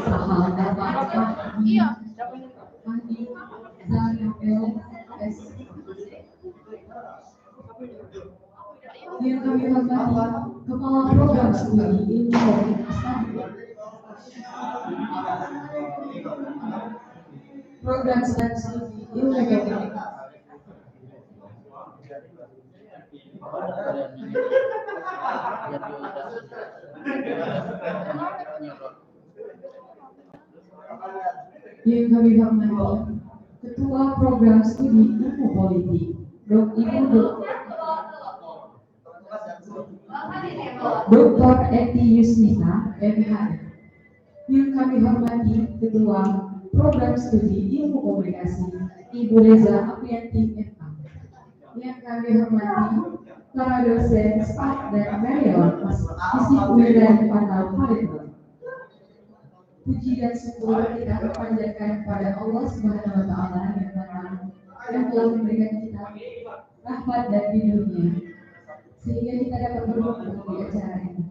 Sahal Bapak Iya. Andi Zanabel S. Yang kami hormati Kepala Program Studi Ilmu Komunikasi Program Studi Ilmu Komunikasi yang kami hormati Ketua Program Studi Ilmu Politik Dr. Eti Yusnita, MHM. Yang kami hormati Ketua Program Studi Ilmu Komunikasi Ibu Reza Aprianti, MA. Yang kami hormati para dosen, staf dan karyawan Institut dan Pantal Palembang. Puji dan syukur kita panjatkan kepada Allah Subhanahu wa Ta'ala yang telah memberikan kita rahmat dan hidupnya sehingga kita dapat berkumpul di acara ini.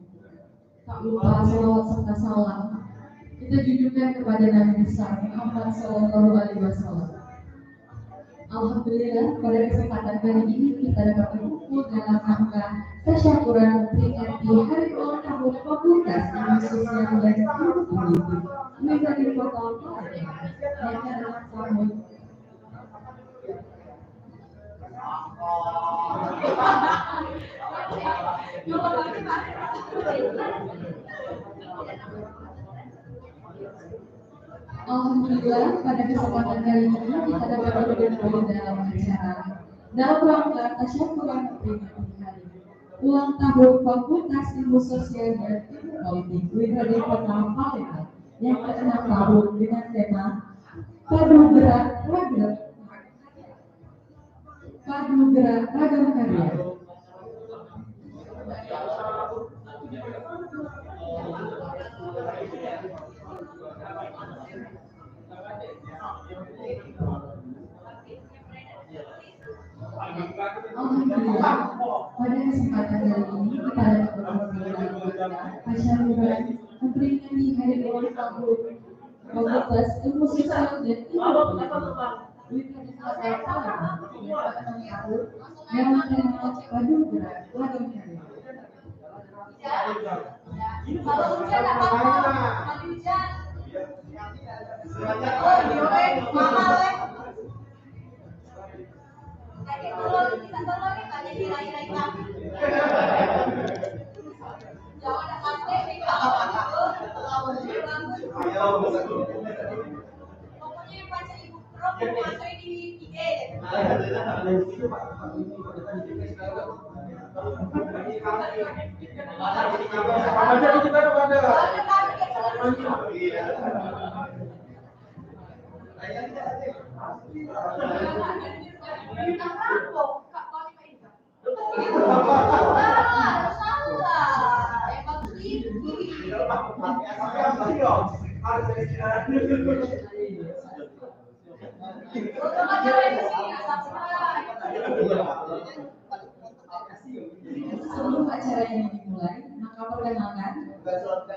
Tak lupa salawat serta salam kita junjungkan kepada Nabi besar Muhammad Sallallahu Alaihi Wasallam. Alhamdulillah pada kesempatan kali ini kita dapat berkumpul dalam rangka tasyakuran memperingati Hari Ulang Tahun Fakultas Ilmu Sosial dan Ilmu Politik Negeri Kota Palembang yang adalah tahun Alhamdulillah pada kesempatan kali ini kita dapat berkumpul dalam acara dalam rangka tasyakuran memperingati Hari Ulang Tahun Fakultas Ilmu Sosial dan Ilmu Politik Negeri Kota Palembang yang ke-6 tahun dengan tema Padu Gerak Ragam Karya. Alhamdulillah, pada kesempatan kali ini kita dapat berkumpul dalam tasyakuran memperingati Hari Ulang Tahun Fakultas Ilmu Sosial dan Ilmu Politik Universitas Palembang yang ke-6 tahun dengan tema Padu Gerak Ragam Karya. Kalau hujan apa-apa, kalau hujan. Oh, dioek, mahal ya. Lagi tolong, kita tolongin, tak jadi lain-lain kami. Jangan ada kaste, kita apa-apa. Pokoknya baca ibu pro, baca di IG. Sebelum acara ini dimulai, maka perkenalkan sebelum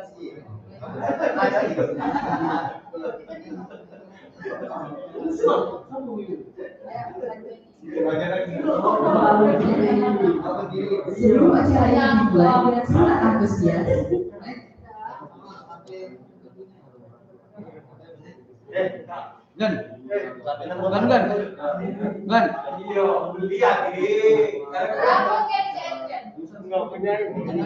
acara ini dimulai dengan sangat antusias. Gan. Iya, lihat ini. Enggak punya ini.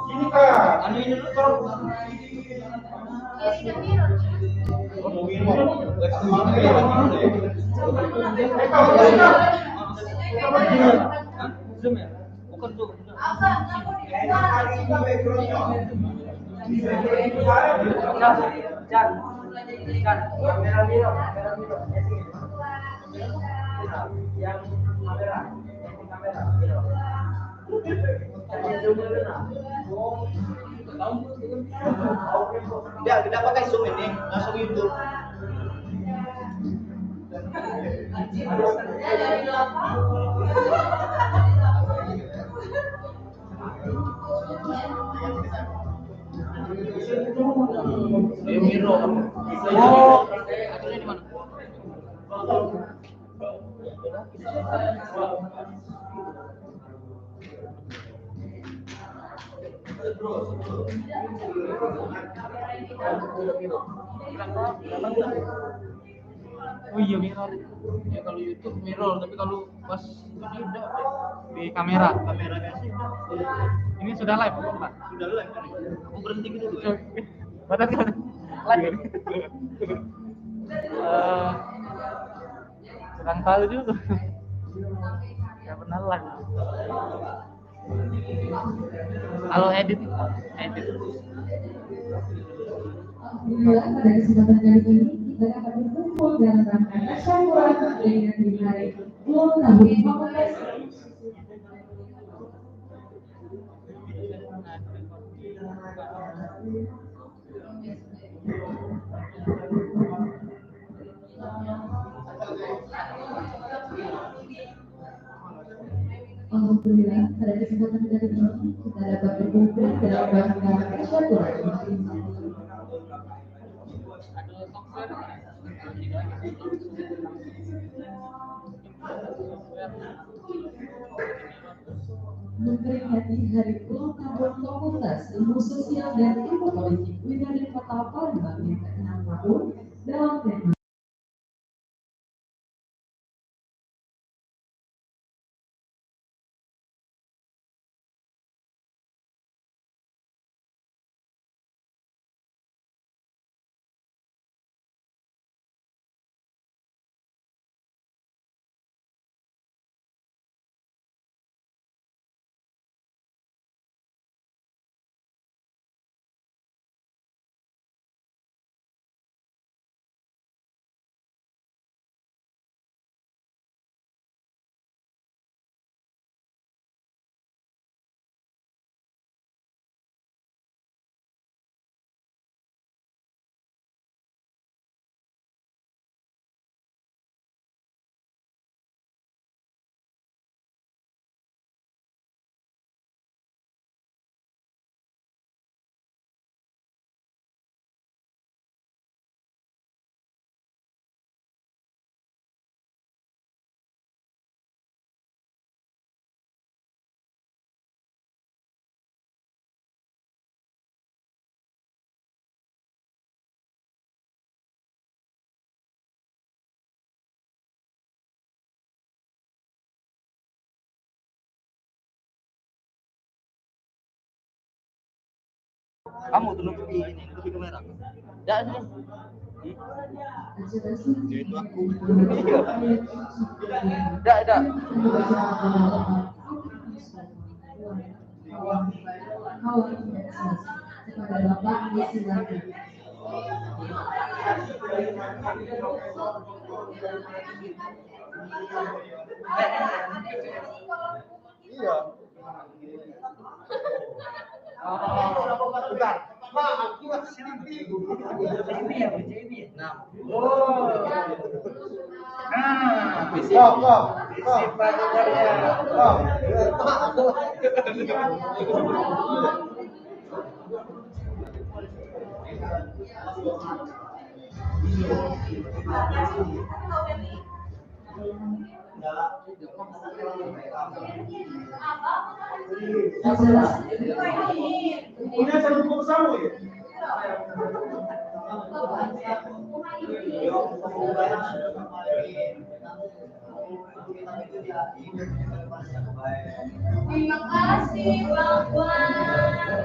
Ini kak, anu ini dulu tolong. Zoom ya? Bukan Zoom. Tidak pakai Zoom ini, langsung YouTube. Miro. Oh, akhirnya di mana? Oh iya mirror. Ya kalau YouTube mirror, tapi kalau pas ini udah di kamera biasa udah. Ini sudah live belum Pak? Sudah live kan? Aku berhenti dulu ya. Batas kan? Live. Kurang tahu juga. Nggak pernah live. Kalau edit. Alhamdulillah pada kesempatan kali ini kita dapat berkumpul dalam rangka tasyakuran dengan di hari ulang tahun Fakultas. Alhamdulillah pada kesempatan kali ini kita dapat berkumpul dalam rangka tasyakuran. Memperingati hari ulang tahun Fakultas Ilmu Sosial dan Ilmu Politik UIN Kota Palembang yang ke-6 tahun dalam tema Kamu tuh lebih ini, lebih ke merah. Ya sih. Itu aku. Dah. kepada Bapak disilakan. Iya. Bentar. Mak, aku nggak sini. Nah. Oh. Punya satu buku bersama ya? Terima kasih Bang Wan.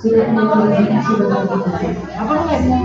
Sudah Apa namanya?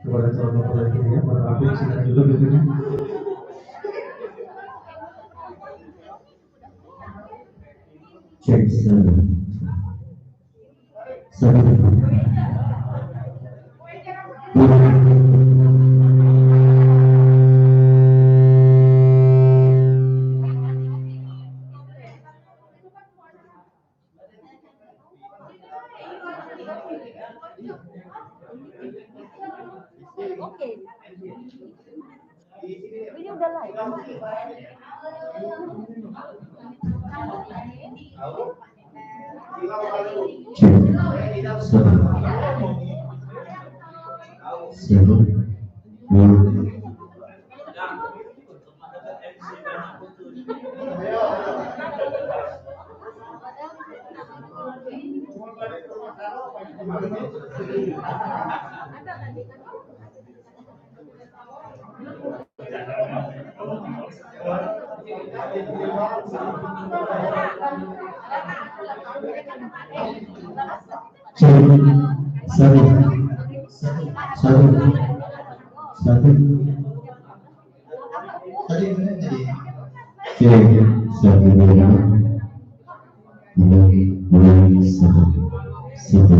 Kepada calon pelajarnya, Pak Abid silakan duduk di sini. Cek Oke. Ini udah live. Sorry. Satu. Tadi benar tadi. Cek. Satu dua. Mulai satu. Satu.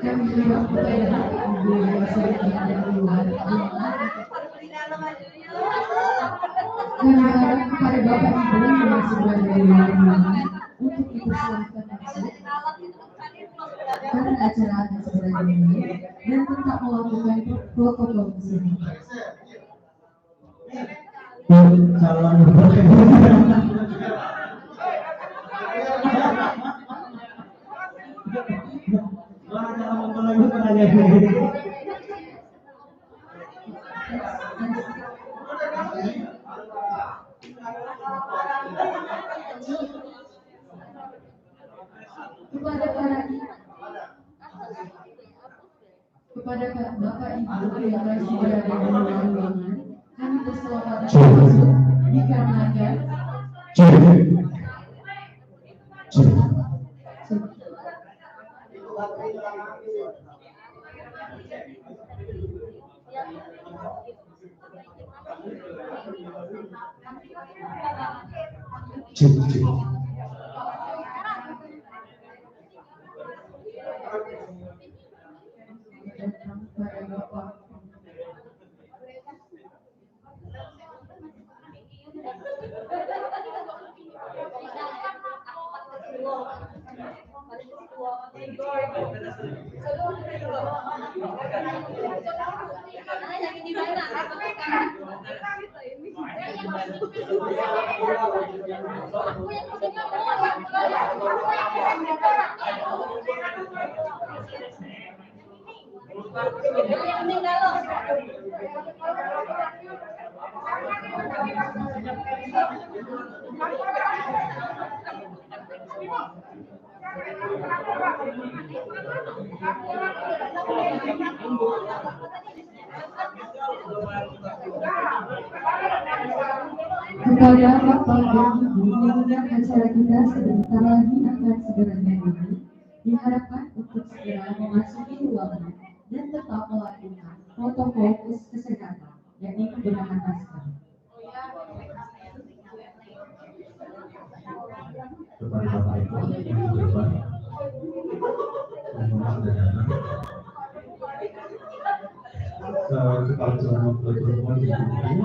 Kami juga kepada Bapak Ibu yang sedang ada di luar ruangan. Kami harap kepada Bapak Ibu yang sedang ada di luar ruangan untuk dipersilahkan masuk karena acara akan segera dimulai dan tetap melakukan protokol kesehatan. Calon Kepada Bapak Ibu yang masih berada di luar ruangan, kami berselawat dikarenakan pada Bapak kepada Bapak dan Ibu mengingat acara kita sebentar lagi akan segera dimulai, diharapkan untuk segera memasuki ruangan dan tetap melakukan protokol kesehatan, yakni menggunakan masker. Kepada Bapak Ibu yang berdebat, mohon dan datang ke kepala celana pertemuan di sini.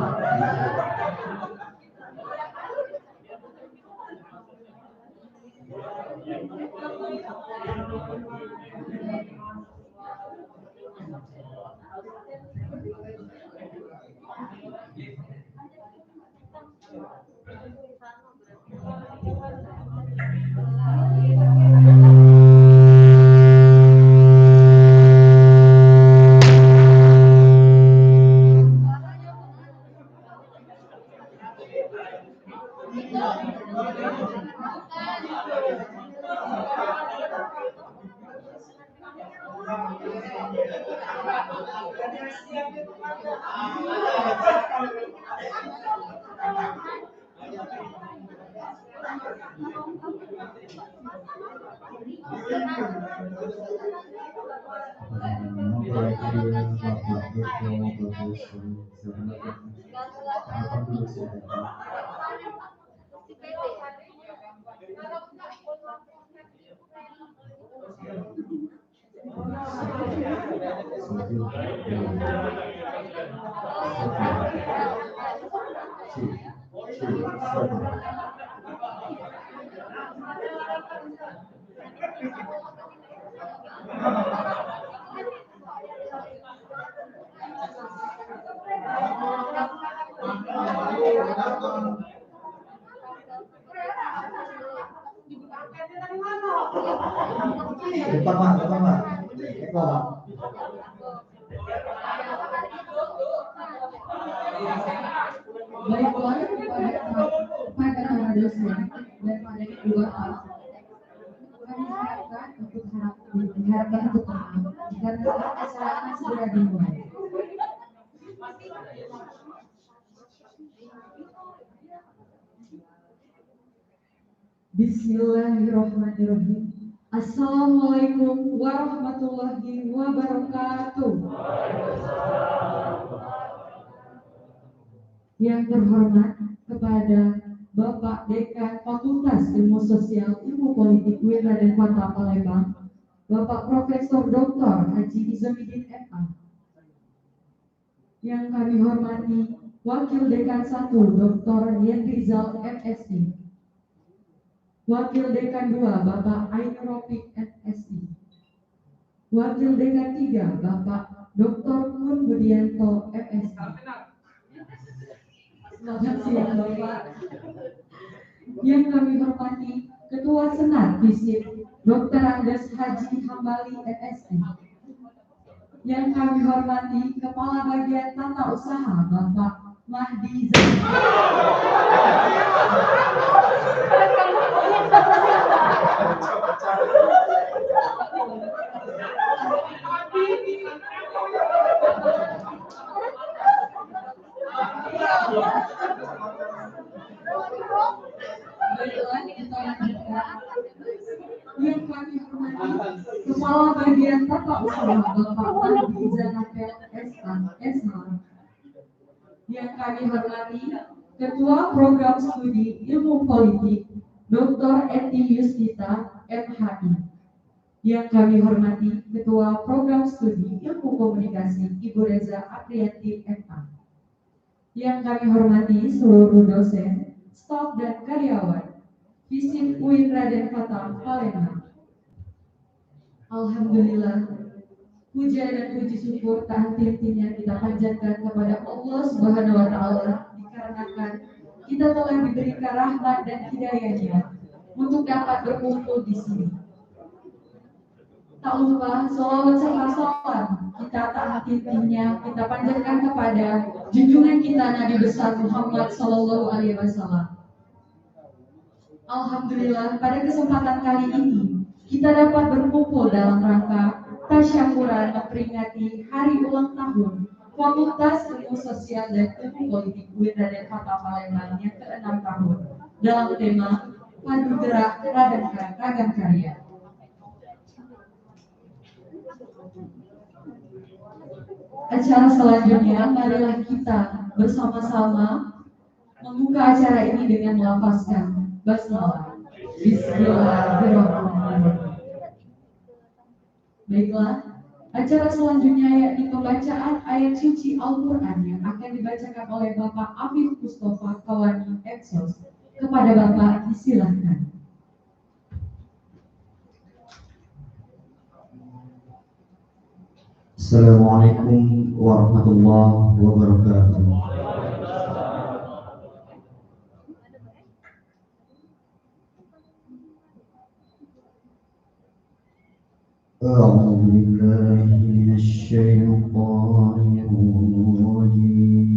Depan Pak. Eko. Baiklah kepada para dosen dan pada kedua hal, kami diharapkan untuk tenang karena acara akan segera dimulai. Bismillahirrahmanirrahim. Assalamualaikum warahmatullahi wabarakatuh. Yang terhormat kepada Bapak Dekan Fakultas Ilmu Sosial Ilmu Politik UIN Raden Fatah Palembang, Bapak Profesor Dr. Haji Izamidin MA. Yang kami hormati Wakil Dekan 1 Dr. Yendrizal MSc, Wakil Dekan 2 Bapak Ainur Rafiq MSc, Wakil Dekan 3 Bapak Dr. Mun Budianto MSc. Selamat siang Bapak. Yang kami hormati Ketua Senat Visip Dr. Andes Haji Hambali MSc. Yang kami hormati Kepala Bagian Tata Usaha Bapak Mahdi Zain. Yang kami hormati Kepala Bagian Tata Usaha Bapak Mahdi Zanapel SH. Yang kami hormati Ketua Program Studi Ilmu Politik Dr. Eti Yusnita MHI. Yang kami hormati Ketua Program Studi Ilmu Komunikasi Ibu Reza Aprianti MA. Yang kami hormati seluruh dosen, staf dan karyawan Visip UIN Raden Fatah Palembang. Alhamdulillah, puja dan puji syukur tak henti-hentinya kita panjatkan kepada Allah Subhanahu wa Ta'ala, dikarenakan kita telah diberikan rahmat dan hidayahnya untuk dapat berkumpul di sini. Tak lupa sholawat serta salam kita tak henti-hentinya kita panjatkan kepada junjungan kita Nabi besar Muhammad Sallallahu Alaihi Wasallam. Alhamdulillah, pada kesempatan kali ini kita dapat berkumpul dalam rangka tasyakuran memperingati hari ulang tahun Fakultas Ilmu Sosial dan Ilmu Politik UIN Raden Fatah Palembang yang ke-6 tahun dalam tema Padu Gerak Ragam Karya. Acara selanjutnya, marilah kita bersama-sama membuka acara ini dengan melafazkan basmalah. Bismillahirrahmanirrahim. Baiklah, acara selanjutnya yakni pembacaan ayat suci Al-Quran yang akan dibacakan oleh Bapak Afif Mustafa Kawani Exos. Kepada Bapak disilahkan. Assalamualaikum warahmatullahi wabarakatuh. أعوذ بالله من الشيطان الرجيم.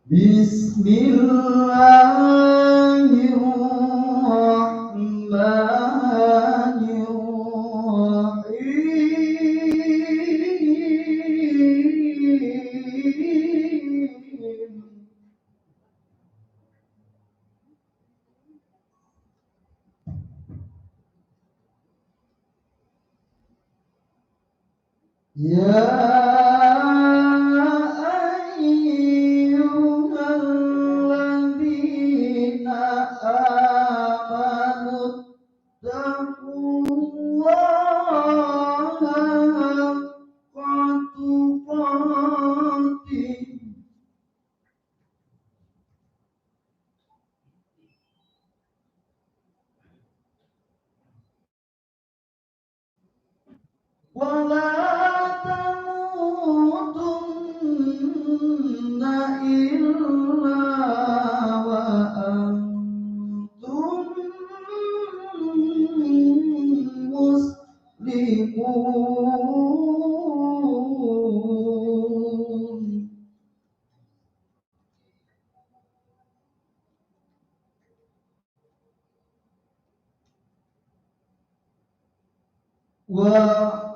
بسم الله الرحمن الرحيم. يا أيها الذين آمنوا اتقوا الله حق تقاته ولا تموتن إلا وأنتم مسلمون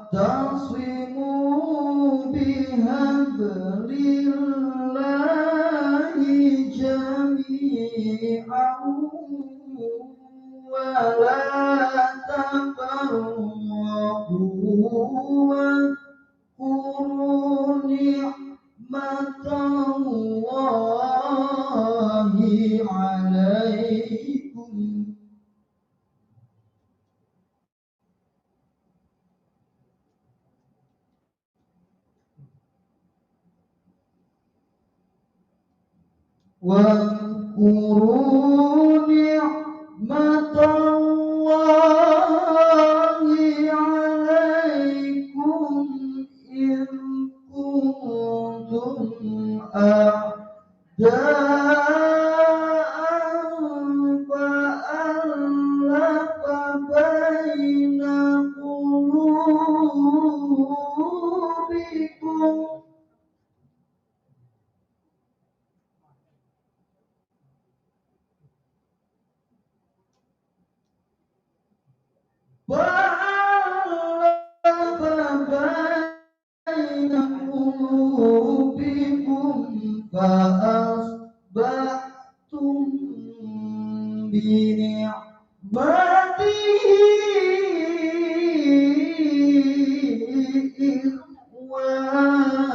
واعتصموا بحبل الله جميعا ولا تفرقوا واذكروا نعمة الله عليكم واذكروا نعمة الله عليكم إذ كنتم أعداء فألف بين قلوبكم فأصبحتم بنعمته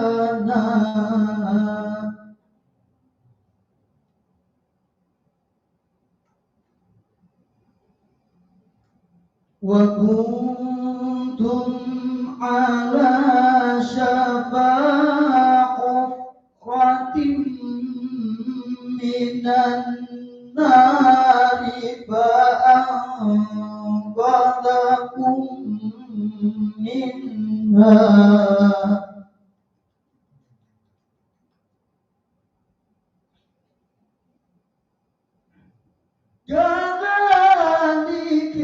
إخوانا وكنتم على شفا حفرة من النار فأنقذكم منها كذلك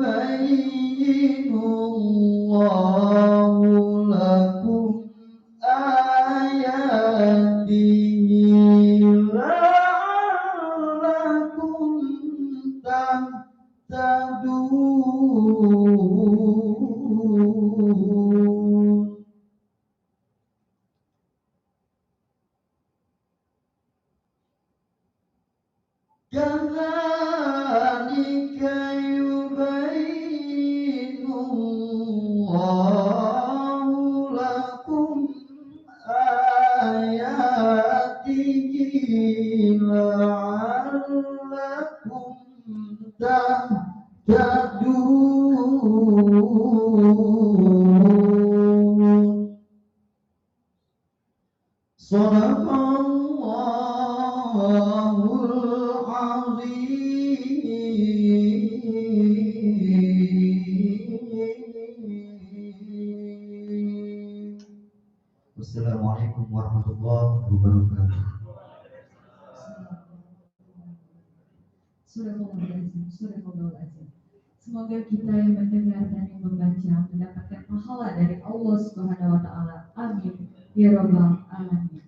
يبين الله لكم آياته لعلكم تهتدون كذلك يبين الله لكم آياته لعلكم تهتدون صدق الله العظيم. Wassalamualaikum warahmatullahi wabarakatuh. Surahul-Azim. Semoga kita yang mendengar dan yang membaca mendapatkan pahala dari Allah Subhanahu wa taala. Amin. Ya rabbal alamin.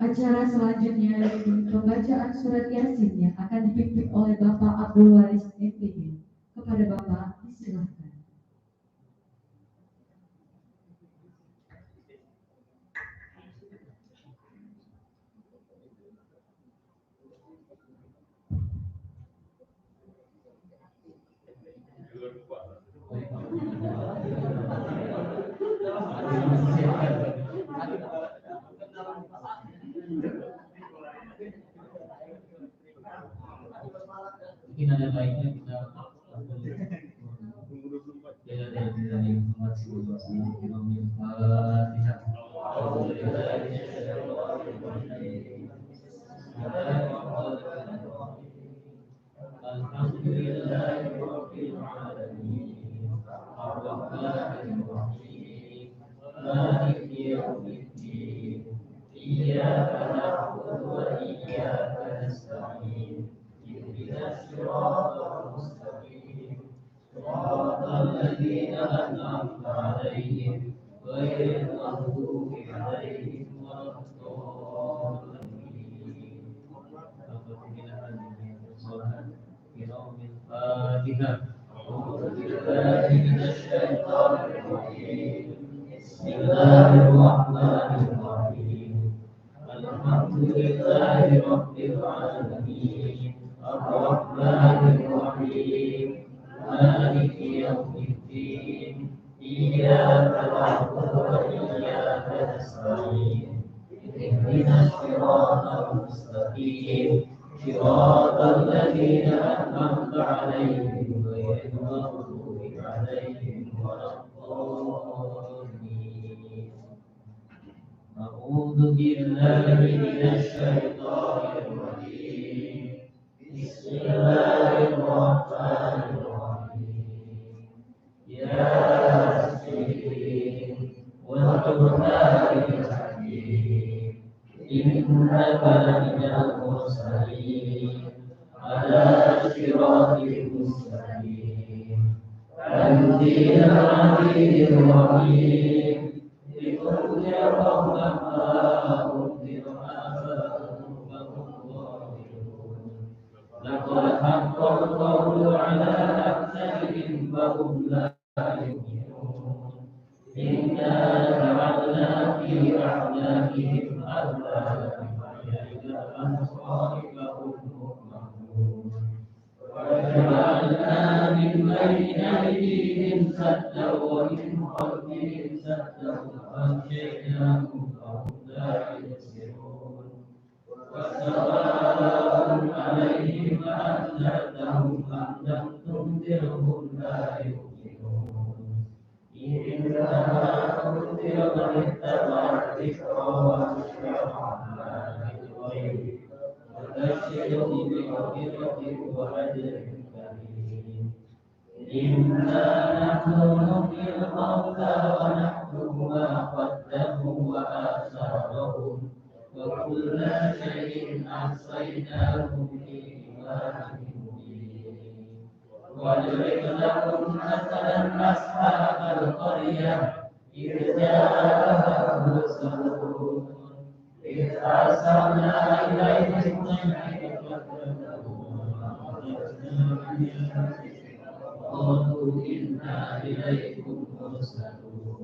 Acara selanjutnya yaitu pembacaan surat Yasin yang akan dipimpin oleh Bapak Abdul Waris MPD. Kepada Bapak disilahkan. Mungkin ada baiknya kita dari Muhammad الذين أنعمت عليهم غير المغضوب عليهم ولا الضالين. الفاتحة. أعوذ بالله من الشيطان الرجيم. بسم الله الرحمن الرحيم. الحمد لله رب العالمين الرحمن الرحيم مالك يوم الدين إياك نعبد وإياك نستعين اهدنا الصراط المستقيم صراط الذين أنعمت عليهم غير المغضوب عليهم ولا الضالين. أعوذ بالله من الشيطان الرجيم. بسم الله الرحمن الرحيم. ياسين والقرآن الحكيم إنك لمن المرسلين على صراط مستقيم تنزيل العزيز الرحيم لتنذر قوما ما أنذر آباؤهم فهم غافلون. لقد حق القول على أكثرهم فهم لا يؤمنون. إنا جعلنا في أعناقهم أغلالا فإلى الأنصار فهم مقمحون. وجعلنا من بين أيديهم سدا ومن خلفهم سدا فأغشيناهم فهم لا يبصرون. وسواء عليهم أأنذرتهم أم لم تنذرهم لا يؤمنون. إنما تنذر من اتبع الذكر وخشي الرحمن بالغيب وبشره بمغفرة وأجر كريم. إنا نحن نحيي الموتى ونكتب ما قدموا وآثارهم وكل شيء أحصيناه في إمام مبين. واضرب لهم مثلا أصحاب القرية إذ جاءها المرسلون إذ أرسلنا إليهم قالوا إنا إليكم مرسلون.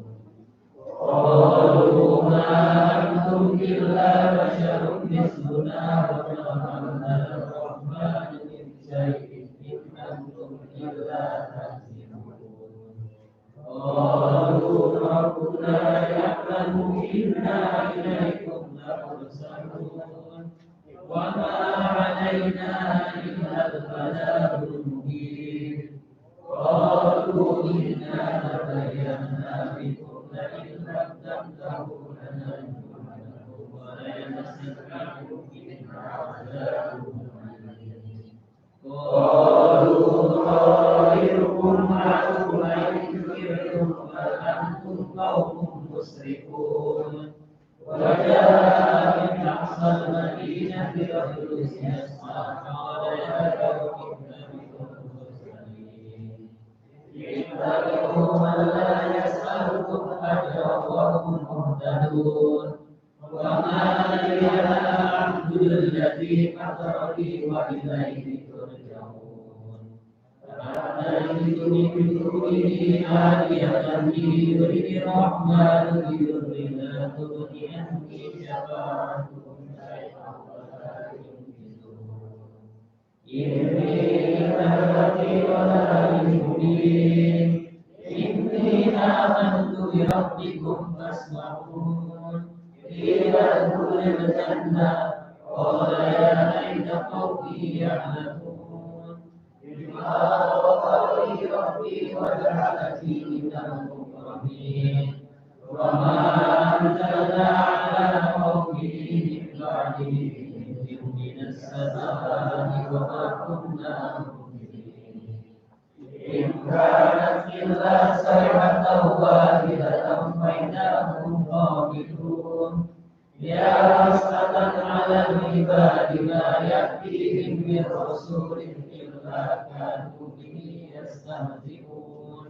قالوا ما أنتم إلا بشر مثلنا وما أمنا الرحمن من شيء إن أنتم إلا تكذبون. قالوا ربنا يعلم إنا إليكم لمرسلون وما علينا إلا البلاغ المبين. قالوا إنا تبينا بكم لئن لم تنتهوا لنرجمنكم وليمسنكم منا عذاب أليم. قالوا طائركم معكم إن ذكرتم بل أنتم قوم مسرفون. وجاء من أقصى المدينة رجل يسعى قال يا قوم إن بكم مرسلين اتبعوا من لا يسألكم أجرا وهم مهتدون. وما لي لا أعبد الذي فطرني وإليه ترجعون. أأتيت من دونه آلهة يريد الرحمن بضر لا تغن عني شفاعتهم شيئا ولا ينقذون. إني أتبعي ضلال مبين. إني آمنت بربكم فاسمعون. قيل ادخل الجنة قال يا ليت قومي يعلمون. بما غفر لي ربي وجعلني من المكرمين. وما أنزلنا على قومه من بعده من السماء وما كنا منزلين. إن كانت إلا صيحة واحدة فإذا هم خامدون. يا حسرة على العباد ما يأتيهم من رسول إلا كانوا به يستهزئون.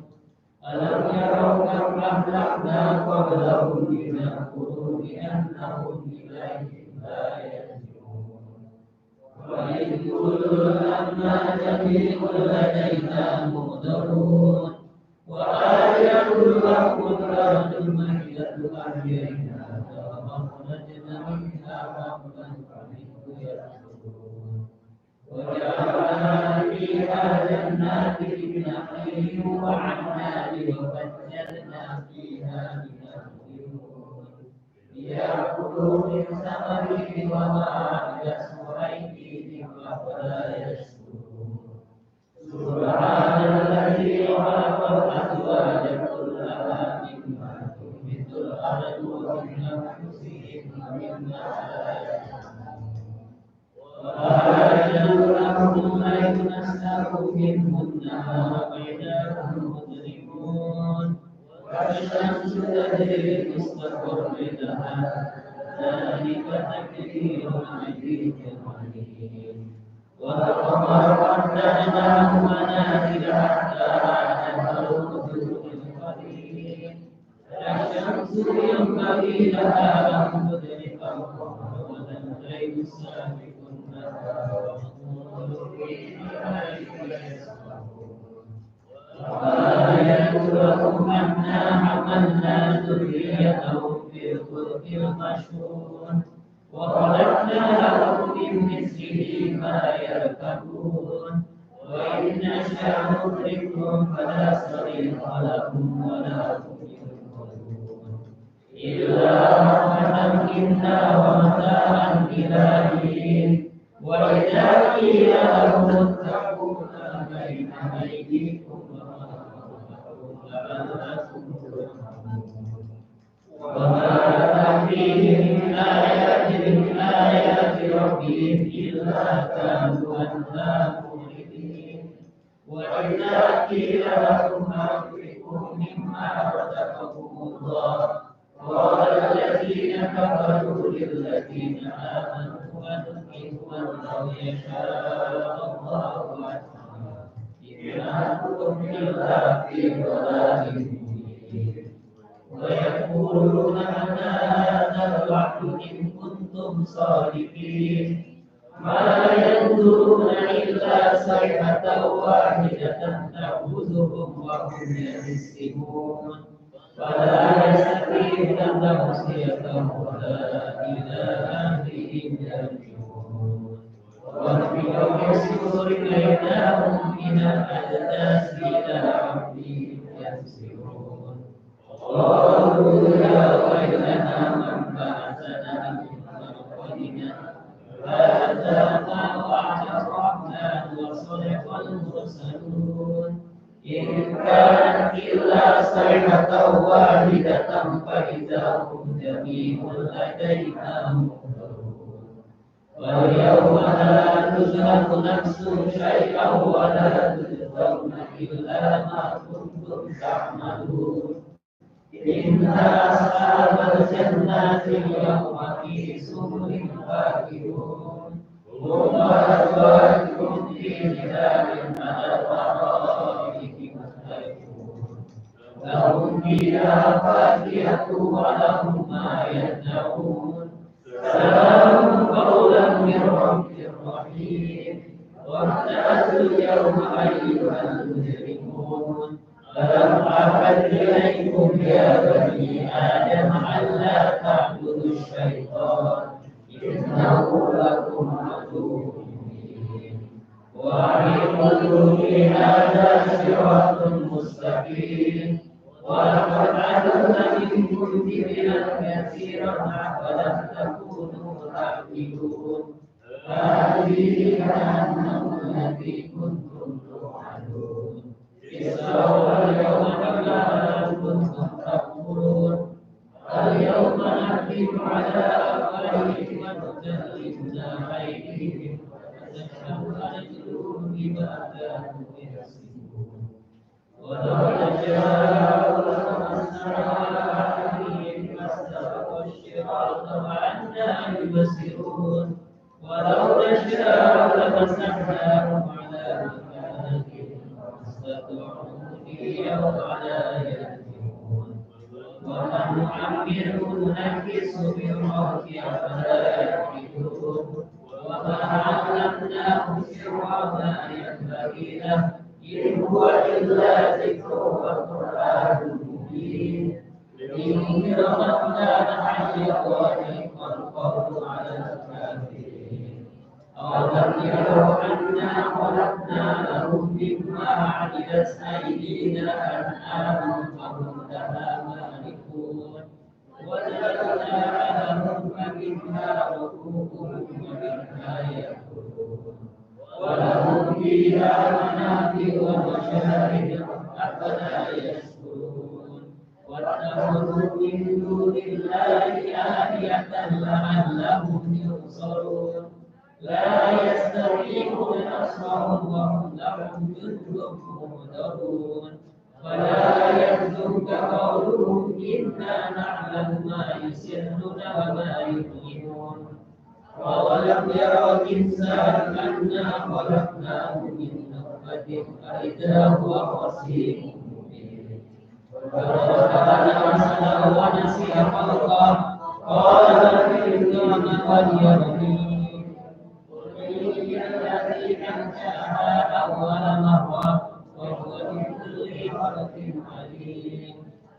ألم يروا كم أهلكنا قبلهم من القرون أنهم إليهم لا يرجعون وإن كل لما جميع لدينا مهدرون وآية لهم الأرض المهدة أحييناها وأخرجنا منها حبا فمنه يأكلون وجعلنا فيها جنات من نخيل وعناب وفجرنا فيها من العيون ليأكلوا من ثمره وما عملته أيديهم أفلا يشكرون سبحان الذي خلق الأزواج كلها مما تنبت الأرض ومن أنفسهم ومما لا يعلمون وآية لهم أن نسلك منهن فإذا هم مجرمون والشمس تجري مستقر لها ذلك تقدير العزيز العليم والقمر قدرناه منازل حتى عاد كالأرجل القديم لا الشمس ينبغي لها أن تدرك القمر ولا الليل سابق النهار والنور في ذلك يسبحون وآية لهم أنا حملنا ذريتهم في الفلك المشحون وخلقنا لهم من مثله ما يركبون وإن نشأ نغرقهم فلا صريخ لهم ولا هم ينقذون إلا رحمة منا ومتاعا إلى حين وإذا قيل لهم اتقوا ما بين أيديكم وما خلفكم لعلكم ترحمون وما تأتيهم من آيات ربهم إلا كانوا عنها معرضين وإذا قيل لهم أنفقوا مما رزقكم الله قال الذين كفروا للذين آمنوا أنفقوا ولو يشاء الله أكبر إن أنتم إلا في ضلال مبين ويقولون متى هذا الوعد إن كنتم صادقين ما ينظرون إلا صيحة واحدة تأخذهم وهم يحسبون فلا يستطيعون توصية ولا إلى أهلهم يرجعون وفي يسر إليناهم من الأجداث إلى ربهم ينسلون قالوا يا ويلنا من بعثنا من مرقدنا هذا ما وعد الرحمن وصدق المرسلون إن كانت إلا صيحة واحدة فإذا هم جميع لدينا محضرون واليوم لا تظلم نفس شيئا ولا تجزون إلا ما كنتم تعملون إن أصحاب الجنات اليوم في سرر فاكهون هم وأزواجهم في ظلال على الأرائك متكئون لهم فيها فاكهة ولهم ما يدعون سلام قولا من رب رحيم وامتازوا اليوم أيها المجرمون ألم أعهد إليكم يا بني آدم ألا تعبدوا الشيطان إنه لكم عدو مبين وأن اعبدوا لي هذا صراط مستقيم ولقد علمنا منكم جبلا كثيرا أفلم تكونوا تعقلون هذه جهنم التي كنتم توعدون استوى اليوم كما كنتم تكفرون اليوم نختم على أفواههم ونكلمنا أيديهم وتشهد أرجلهم بما كانوا يكسبون ولو نشاء لطمسنا على أعينهم فاستبقوا الصراط وأنى يبصرون ولو نشاء لمسحناهم على مكانهم يدعوني ولا يرجعون ولم نعمره نكس بالموت أفلا يرجعون وما علمناه سوى ما ينبغي له إن هو إلا ذكر وقرآن مبين لينذر من كان حيا ويحق القول على الكافرين أولم يروا أنا خلقنا لهم مما عملت أيدينا أنعاما فهم لها مالكون وجعلنا لهم فمنها ركوبهم ومنها يأكلون ولهم فيها منافع ومشارب أفلا يشكرون واتخذوا من دون الله آلهة لعلهم ينصرون لا يستطيعون نصرهم وهم لهم جند مهتدون ولا يحزنك قولهم إنا نعلم ما يسرون وما يعلنون أولم يرى الإنسان أنا خلقناه من نطفة فإذا هو خصيم مبين فخلق مثلا ونسي خلقه قال الإنسان قد يرمين الذي أنشأها أول مرة وهو بكل خلق عليم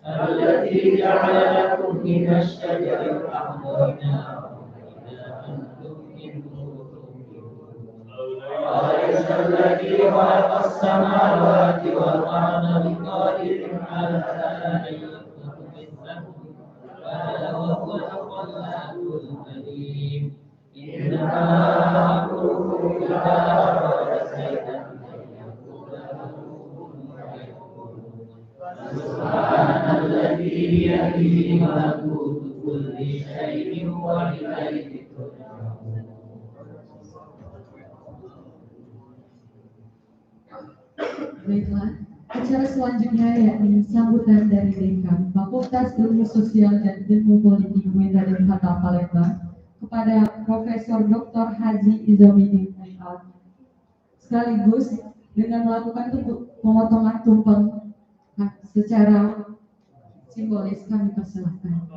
الذي جعل لكم من الشجر الأخضر نارا أليس الذي خلق السماوات والأرض بقادر على أن يخلق مثلهم بلى وهو الخلاق العليم إنما أمره إذا أراد شيئا أن يقول له كن فيكون سبحان الذي بيده ملكوت كل شيء وإليه ترجعون. Baiklah, acara selanjutnya yakni sambutan dari Dekan Fakultas Ilmu Sosial dan Ilmu Politik UIN Raden Fatah Palembang kepada Profesor Dr. Haji Izomidin MA. Sekaligus dengan melakukan pemotongan tumpeng secara simbolis kami persilahkan.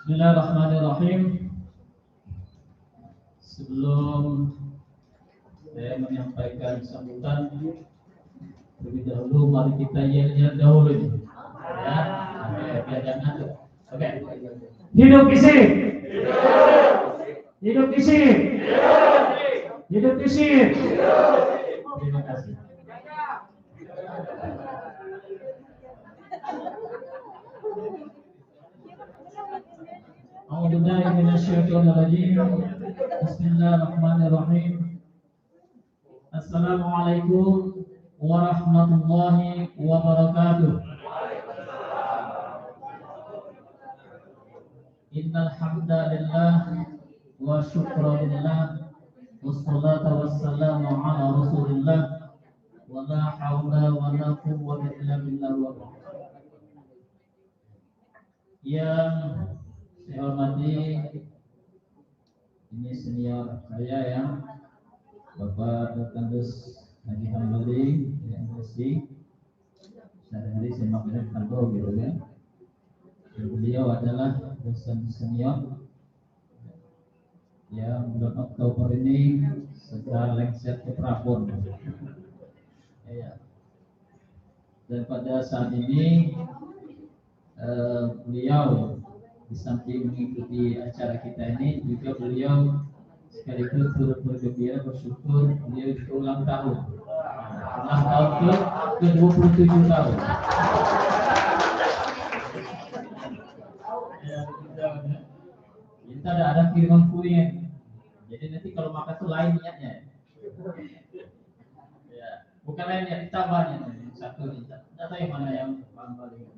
Bismillahirrahmanirrahim. Sebelum saya menyampaikan sambutan, terlebih dahulu mari kita yel-yel dahulu ya. Biar jangan ngantuk. Oke. Hidup isi. Hidup isi. Hidup isi. Terima kasih. Bismillahirrahmanirrahim. Assalamualaikum warahmatullahi wabarakatuh. Innal hamdalillah wa syukralillah wassalatu wassalamu ala rasulillah wa la haula wa la quwwata illa billah wa yang saya hormati ini senior saya yang Bapak Dr. Haji Hambali yang bersih sehari-hari saya makan kantor gitu kan. Dan beliau adalah dosen senior yang bulan Oktober ini sedang lengser ke Prapon. Ya. Dan pada saat ini beliau di samping mengikuti acara kita ini juga beliau sekaligus turut bergembira bersyukur beliau juga ulang tahun ke 27 tahun. Kita ada kiriman kuenya. Jadi nanti kalau makan tuh lain niatnya. Ya, bukan lain niat ditambahnya. Satu data yang mana yang paling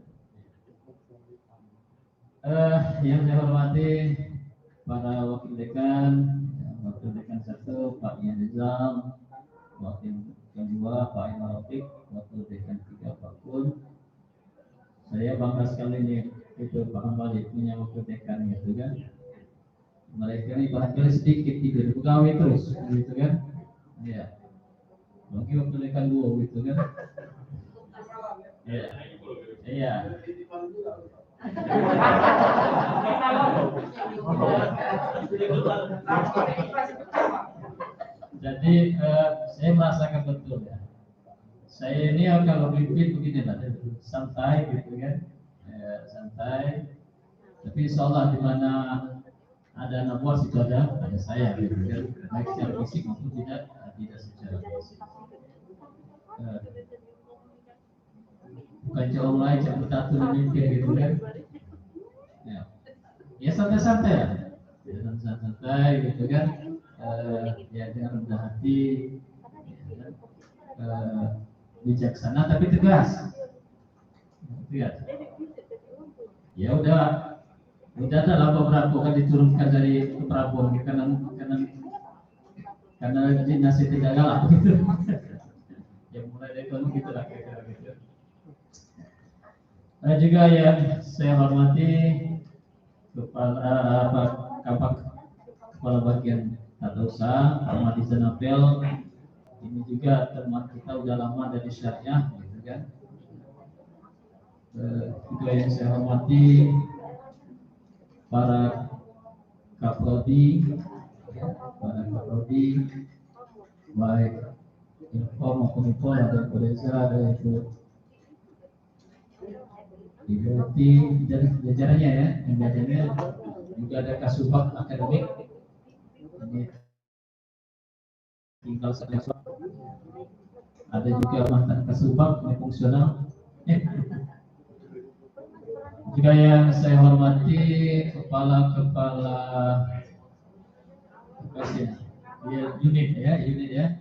yang saya hormati para wakil dekan 1 Pak Ian Rizal, wakil dekan 2 Pak Imam Rafiq, wakil dekan 3 Pak Kun. Saya bangga sekali nih itu Pak Hamali punya wakil dekan gitu kan. Mereka ini barangkali sedikit tidur pegawai terus gitu kan. Iya. Bagi wakil dekan 2 gitu kan. Iya. Iya. Jadi saya merasakan betul ya. Saya ini kalau pimpin begini lah, santai gitu kan, santai. Tapi insya Allah di mana ada anak buah situ ada saya gitu kan, baik secara fisik maupun tidak secara fisik. Bukan jauh lain yang bertatu memimpin gitu kan. Ya santai-santai lah, ya, santai gitu kan. Ya dengan rendah hati, bijaksana tapi tegas. Ya udah adalah beberapa kan diturunkan dari Prabowo karena dinasti tidak galak gitu. Ya mulai dari itu gitu lah kira-kira gitu. Juga yang saya hormati kepala bagian tata usaha Ahmad Zanapel, ini juga teman kita udah lama dari syariah gitu kan. Juga yang saya hormati para kaprodi baik info maupun info, ada Poleza, ada itu Ibu dari jajarannya ya, yang jajarannya juga ada Kasubag akademik. Ini tinggal saya, ada juga mantan Kasubag yang fungsional. Juga yang saya hormati kepala unit ya,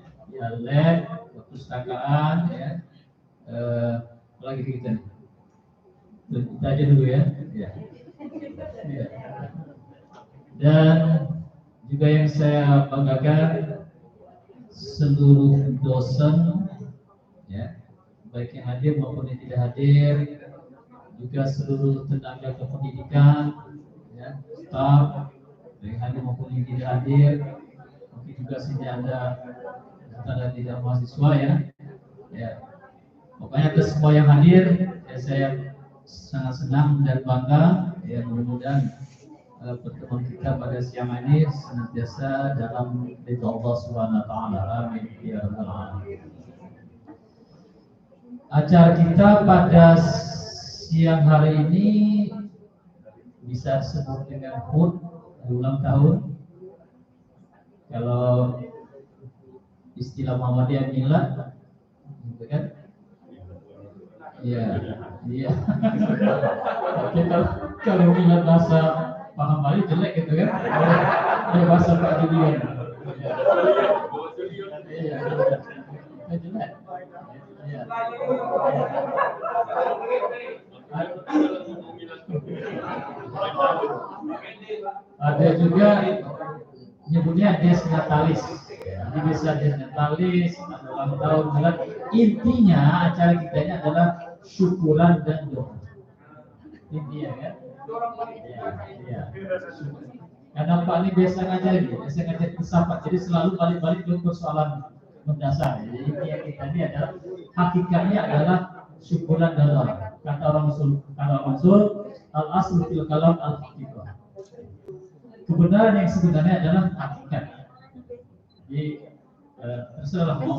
lab, perpustakaan ya, apalagi kita aja dulu ya. Dan juga yang saya banggakan seluruh dosen ya, baik yang hadir maupun yang tidak hadir, juga seluruh tenaga kependidikan ya, staf yang hadir maupun yang tidak hadir, mungkin juga sini ada tidak mahasiswa ya. Pokoknya ke semua yang hadir ya, saya sangat senang dan bangga ya, mudah-mudahan pertemuan kita pada siang ini senantiasa dalam ridha Allah Subhanahu wa taala. Amin ya rabbal alamin. Acara kita pada siang hari ini bisa disebut dengan HUT ulang tahun. Kalau istilah Muhammadiyah milad, gitu kan? Iya. Tapi kalau milad bahasa paham Bali jelek gitu kan? Ada bahasa Pak Julian. Iya. Jelek. Iya. Ada juga nyebutnya Des Natalis. Jadi bisa Des Natalis, ulang tahun bulan. Intinya acara kita ini adalah syukuran dan doa. Intinya kan? Iya. Karena Pak ini biasa ngajar filsafat, jadi selalu balik-balik ke persoalan mendasar. Jadi intinya kita ini adalah hakikatnya adalah syukuran dan doa. Kata orang Mansur, al-aslu fil kalam al-haqiqah. Kebenaran yang sebenarnya adalah hakikat. Jadi terserah mau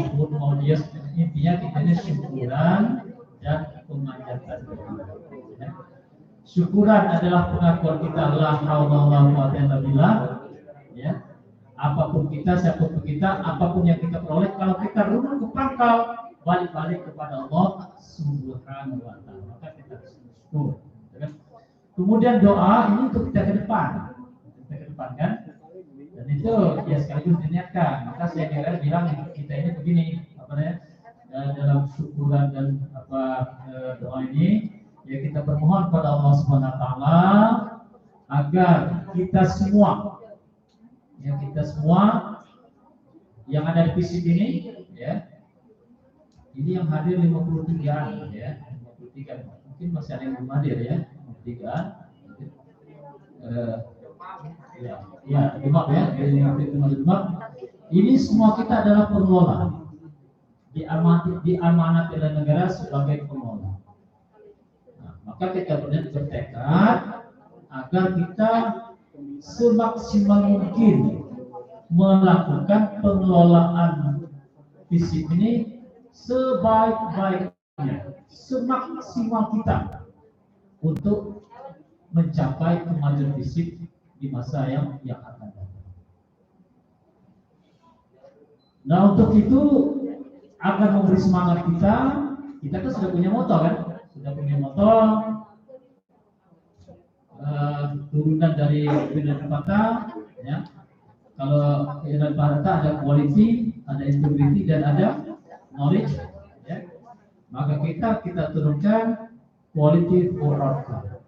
dia, intinya kita ini syukuran dan pemanjatan doa. Syukuran adalah pengakuan kita la haula wala quwwata illa billah ya. Apapun kita, siapapun kita, apapun yang kita peroleh, kalau kita runut ke pangkal, balik-balik kepada Allah Subhanahu wa taala, maka kita bersyukur. Kemudian doa ini untuk kita ke depan. Kan? Dan itu ya sekaligus diniatkan. Maka saya kira bilang kita ini begini, dalam syukuran dan doa ini ya kita bermohon pada Allah Subhanahu wa taala agar kita semua yang ada di fisik ini ya, Ini yang hadir 53 ya, 53. Mungkin masih ada yang belum hadir ya, 53. Demak ya, Demak. Ini semua kita adalah pengelola. Diamanati oleh negara sebagai pengelola. Nah, maka kita benar bertekad agar kita semaksimal mungkin melakukan pengelolaan fisik ini sebaik-baiknya, semaksimal kita untuk mencapai kemajuan fisik di masa yang akan datang. Nah, untuk itu agar memberi semangat kita kan sudah punya moto kan, turunan dari Bidang Pata ya. Kalau Bidang Pata ada quality, ada integrity dan ada knowledge ya. Maka kita turunkan quality for outcome.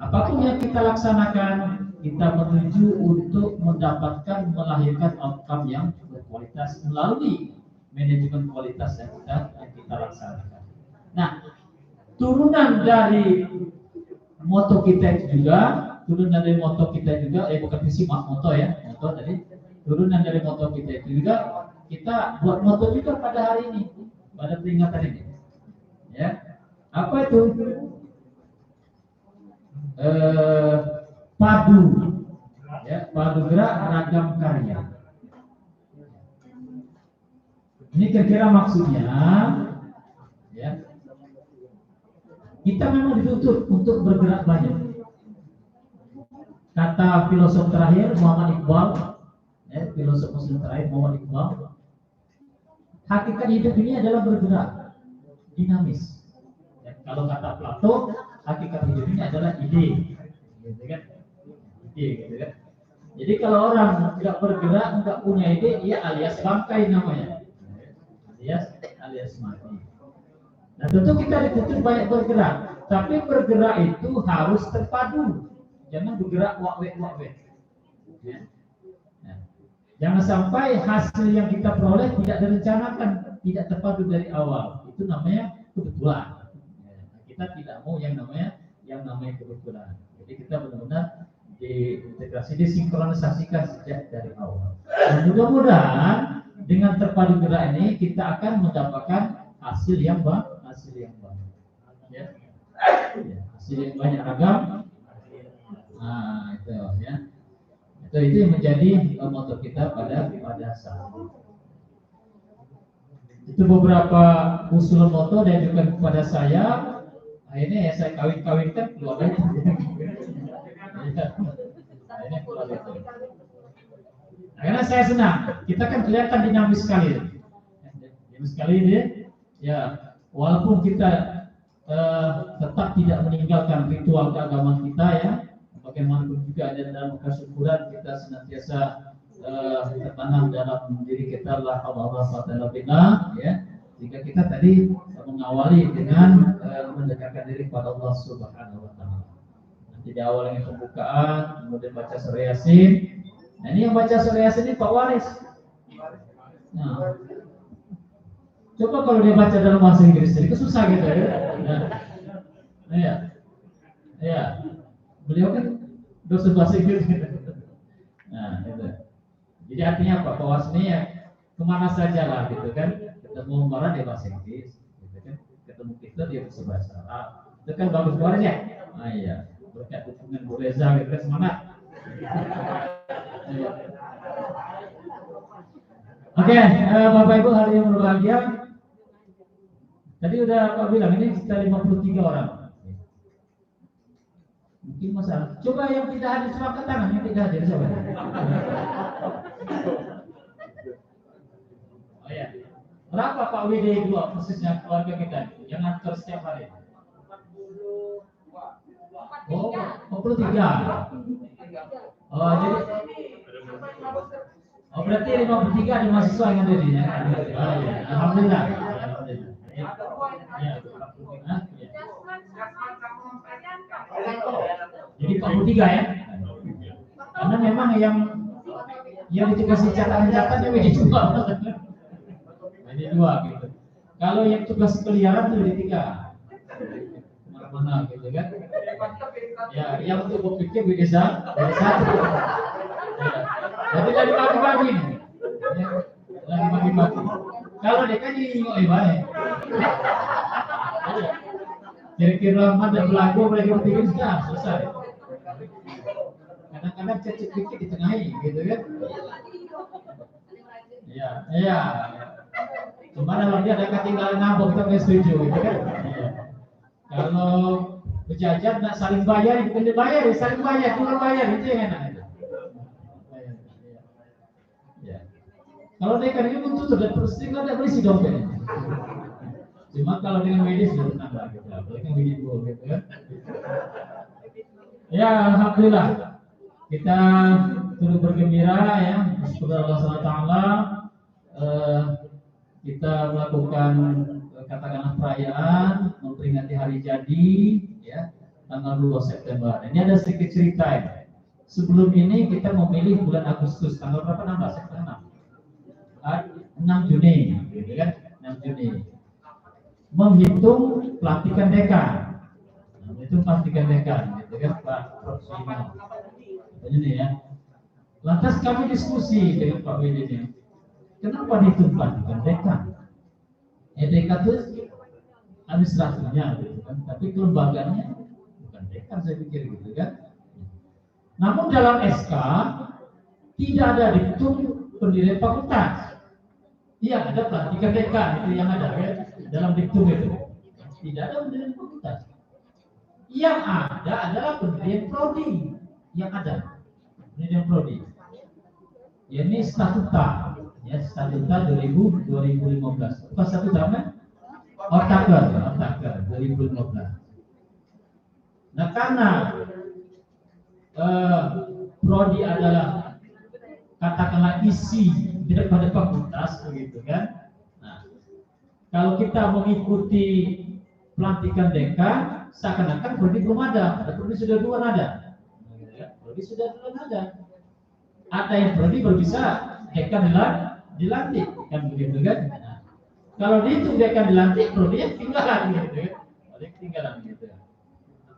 Apapun yang kita laksanakan, kita menuju untuk mendapatkan melahirkan outcome yang berkualitas melalui manajemen kualitas yang kita laksanakan. Nah, turunan dari moto kita juga, bukan visi moto ya, moto tadi. Turunan dari moto kita itu juga, kita buat moto juga pada hari ini, pada peringatan ini. Ya, apa itu? Padu, ya, padu gerak ragam karya. Ini kira-kira maksudnya, ya. Kita memang dituntut untuk bergerak banyak. Kata filosof terakhir Muhammad Iqbal, ya, filosof Muslim terakhir Muhammad Iqbal, hakikat hidup ini adalah bergerak, dinamis. Ya, kalau kata Plato, hakikat hidup ini adalah ide, gitu kan? Ide, gitu kan? Jadi kalau orang nggak bergerak, nggak punya ide, ya alias bangkai namanya, alias mati. Nah, tentu kita dituntut banyak bergerak, tapi bergerak itu harus terpadu, jangan bergerak wak-wek. Ya. Nah, jangan sampai hasil yang kita peroleh tidak direncanakan, tidak terpadu dari awal. Itu namanya kebetulan. Kita tidak mau yang namanya kebetulan. Jadi kita benar-benar diintegrasi, disinkronisasikan sejak dari awal. Dan mudah-mudahan dengan terpadu gerak ini kita akan mendapatkan hasil yang banyak. Ya. Hasil yang banyak ragam. Nah, itu ya. Itu yang menjadi moto kita pada saat ini. Itu beberapa usulan moto dan juga kepada saya. Akhirnya ya saya kawin-kawinkan keluarga itu. Akhirnya keluarga itu. Karena saya senang, kita kan kelihatan dinamis sekali. Dinamis sekali ini, ya walaupun kita tetap tidak meninggalkan ritual keagamaan kita ya, bagaimanapun juga ada dalam kesyukuran kita senantiasa tertanam dalam diri kita la haula wala quwwata illa billah ya. Jika kita tadi mengawali dengan mendekatkan diri kepada Allah Subhanahu wa taala. Nanti di awal ini pembukaan, kemudian baca surah Yasin. Nah, ini yang baca surah Yasin ini Pak Waris. Nah, coba kalau dia baca dalam bahasa Inggris, jadi susah gitu ya. Ya. Beliau kan dosen bahasa Inggris gitu. Nah, itu. Jadi artinya apa? Pak Waris ini ya kemana saja lah gitu kan. Ketemu orang dia bahasa Inggris, gitu kan? Ketemu kita dia bahasa Arab, itu kan bagus banget ya. Ah iya, berkat dukungan Bu Reza gitu kan, semangat. Oke, Bapak Ibu hari yang berbahagia. Tadi udah Pak bilang ini kita 53 orang. Mungkin masalah. Coba yang tidak hadir coba angkat tangan, yang tidak hadir coba. Oh ya. Berapa Pak WD 2 persisnya keluarga kita yang ngantor setiap hari? 43. Oh, jadi berarti 53 ada mahasiswa yang ada di sini. Oh, ya. Alhamdulillah. Ya. Jadi 43 ya. Karena memang yang ditugaskan catatan-catatannya WD 2. Jadi 2 gitu. Kalau yang tugas keliaran itu jadi 3. Mana gitu kan? Ya, yang untuk berpikir bisa 1. Ya. Jadi dari pagi-pagi nih. Ya, dari pagi-pagi. Kalau dia kan ini baik. Kira-kira ada belagu mereka berpikir sudah selesai. Kadang-kadang cecek dikit di tengahin gitu kan? Iya. Cuma kalau dia ada ketinggalan nabok kita nggak setuju gitu kan? Iya. Kalau berjajan nak saling bayar, bukan dibayar, saling bayar, tukar bayar itu yang enak. Ya. Kalau mereka ini pun tutup dan terus tinggal tidak berisi dompet. Cuma kalau dengan medis sudah tenang lah gitu. Apalagi yang medis gitu kan. Ya, alhamdulillah kita turut bergembira ya. Syukur Allah SWT. Kita melakukan katakanlah perayaan memperingati hari jadi ya tanggal 2 September. Ini ada sedikit cerita ya. Sebelum ini kita memilih bulan Agustus tanggal berapa? 16 September. 6 Juni gitu kan? 6 Juni. Menghitung pelantikan dekan. Itu pelantikan dekan gitu kan Pak Prof. Sino. Ini ya. Lantas kami diskusi dengan Pak Widi ini. Kenapa dihitung pelantikan dekan? Dekan itu administrasinya gitu kan, tapi kelembagaannya bukan dekan saya pikir gitu kan. Namun dalam SK tidak ada dihitung pendirian fakultas. Iya ada pelantikan dekan itu yang ada kan dalam diktum itu. Tidak ada pendirian fakultas. Yang ada adalah pendirian prodi yang ada. Pendirian prodi. Ya, ini statuta. Ya, statuta 2015. Bukan statuta kan? Otaker 2015. Nah, karena prodi adalah katakanlah isi daripada fakultas begitu kan. Nah, kalau kita mengikuti pelantikan dekan, seakan-akan prodi belum ada. Prodi sudah duluan ada. Prodi sudah duluan ada. Ada yang prodi baru bisa dekan dilantik kan begitu kan. Nah, kalau dihitung dekan dilantik, prodi yang tinggalan gitu kan. Ada yang tinggalan gitu.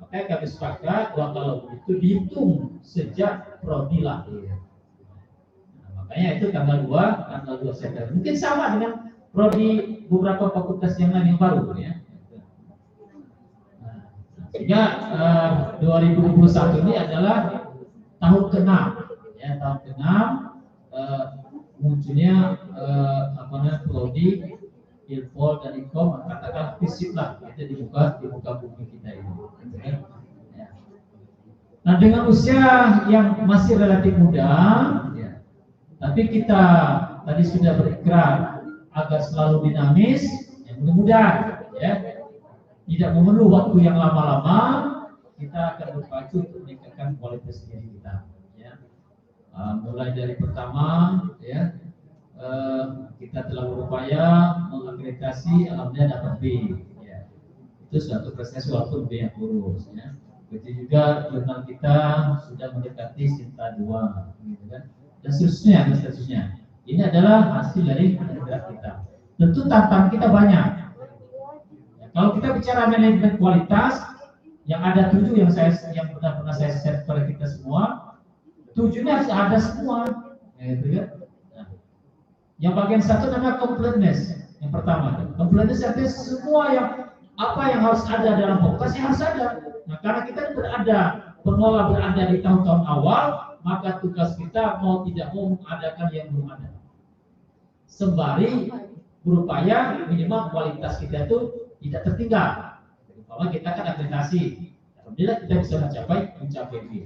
Makanya kami sepakat bahwa kalau itu dihitung sejak prodi lahir. Nah, makanya itu tanggal 2 September. Mungkin sama dengan prodi beberapa fakultas yang lain yang baru ya. Sehingga 2021 ini adalah tahun ke-6 ya, tahun ke-6 munculnya prodi Ilpol dan Ikom katakan fisik lah itu dibuka bumi kita ini. Ya. Nah dengan usia yang masih relatif muda, ya, tapi kita tadi sudah berikrar agar selalu dinamis, ya, mudah-mudahan ya tidak memerlukan waktu yang lama-lama, kita akan berpacu untuk meningkatkan kualitas diri kita. Ya. Mulai dari pertama, ya, kita telah berupaya mengakreditasi, alhamdulillah dapat B. Ya. Itu suatu prestasi walaupun B yang lurus. Ya. Begitu juga jurnal kita sudah mendekati Sinta 2, gitu kan? Dan seterusnya. Ini adalah hasil dari kerja kita. Tentu tantangan kita banyak. Kalau kita bicara manajemen kualitas, yang ada 7 yang pernah saya share kepada kita semua, 7-nya harus ada semua, gitu kan? Nah, yang bagian 1 namanya completeness. Yang pertama, completeness artinya semua apa yang harus ada dalam fakultas yang harus ada. Nah, karena kita berada di tahun-tahun awal, maka tugas kita mau tidak mau mengadakan yang belum ada. Sembari berupaya minimal kualitas kita itu tidak tertinggal. Kalau kita kan akreditasi, alhamdulillah kita bisa mencapai ini.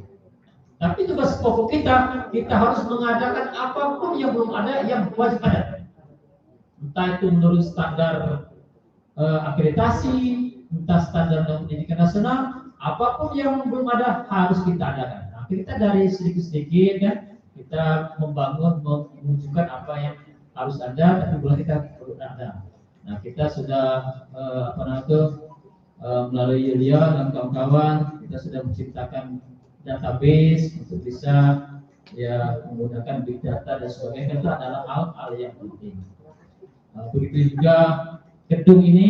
Tapi tugas pokok kita harus mengadakan apapun yang belum ada yang wajib ada. Entah itu menurut standar akreditasi, entah standar pendidikan nasional, apapun yang belum ada harus kita adakan. Nah, kita dari sedikit-sedikit kan kita membangun, menunjukkan apa yang harus ada, tapi boleh kita perlu ada. Nah, kita sudah melalui Yulia dan kawan-kawan kita sudah menciptakan database untuk bisa ya menggunakan big data dan sebagainya. Itu adalah hal-hal yang penting. Begitu juga gedung ini,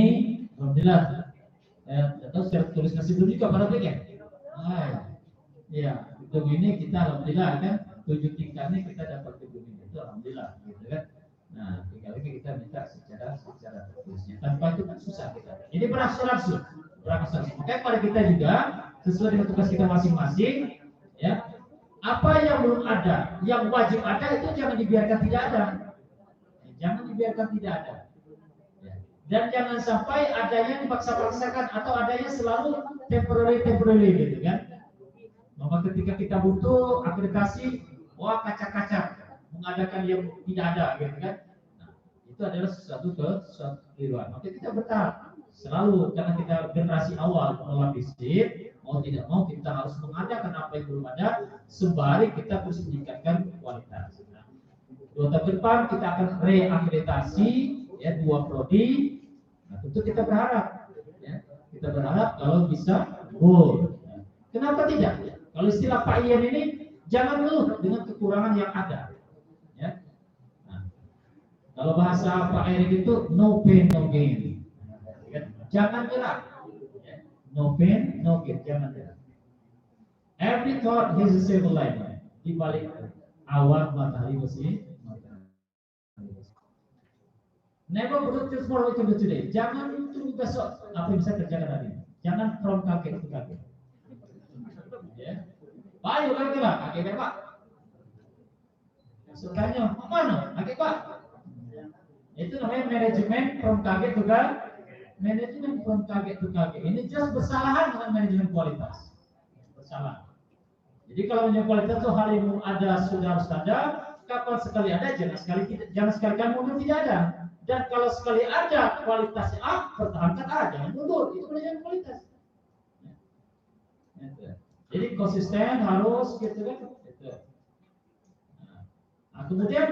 alhamdulillah. Atau secara tulis nasi belum juga pada bagian. Iya, gedung ini kita alhamdulillah kan 7 tingkatnya kita dapat gedung ini, itu alhamdulillah, gitu kan. Nah, tinggal lagi kita minta secara tertulisnya. Tanpa itu kan susah kita. Ini berangsur-angsur. Makanya pada kita juga sesuai dengan tugas kita masing-masing, ya. Apa yang belum ada, yang wajib ada itu jangan dibiarkan tidak ada. Jangan dibiarkan tidak ada. Ya. Dan jangan sampai adanya dipaksa-paksakan atau adanya selalu temporary gitu kan. Maka ketika kita butuh akreditasi, wah kacak-kacak mengadakan yang tidak ada gitu kan. Nah, itu adalah sesuatu keliruan. Maka kita bertahap selalu, karena kita generasi awal mengelola bisnis, mau tidak mau kita harus mengadakan apa yang belum ada sembari kita terus meningkatkan kualitas. Nah, 2 tahun ke depan kita akan reakreditasi ya 2 prodi. Nah, tentu kita berharap ya, kalau bisa goal. Nah, kenapa tidak? Kalau istilah Pak Ian ini jangan ngeluh dengan kekurangan yang ada. Ya. Nah, kalau bahasa Pak Erik itu no pain no gain. Jangan nyerah. No pain, no gain. Jangan nyerah. Every thought has a silver lining. Di balik awan matahari bersih. Never predict tomorrow to today. Jangan tunggu besok apa yang bisa terjadi hari ini. Jangan from kaget ke kaget. Ya. Pak, yuk lagi lah. Kaget Pak. Sukanya mana? Kaget Pak. Itu namanya manajemen from kaget ke kaget. Manajemen from kaget ke kaget. Ini jelas bersalahan dengan manajemen kualitas. Bersalah. Jadi kalau manajemen kualitas itu hal yang ada sudah harus ada. Kapan sekali ada, jangan sekali kamu tidak ada. Dan kalau sekali ada kualitasnya pertahankan jangan mundur. Itu manajemen kualitas. Jadi konsisten harus gitu kan. Nah, kemudian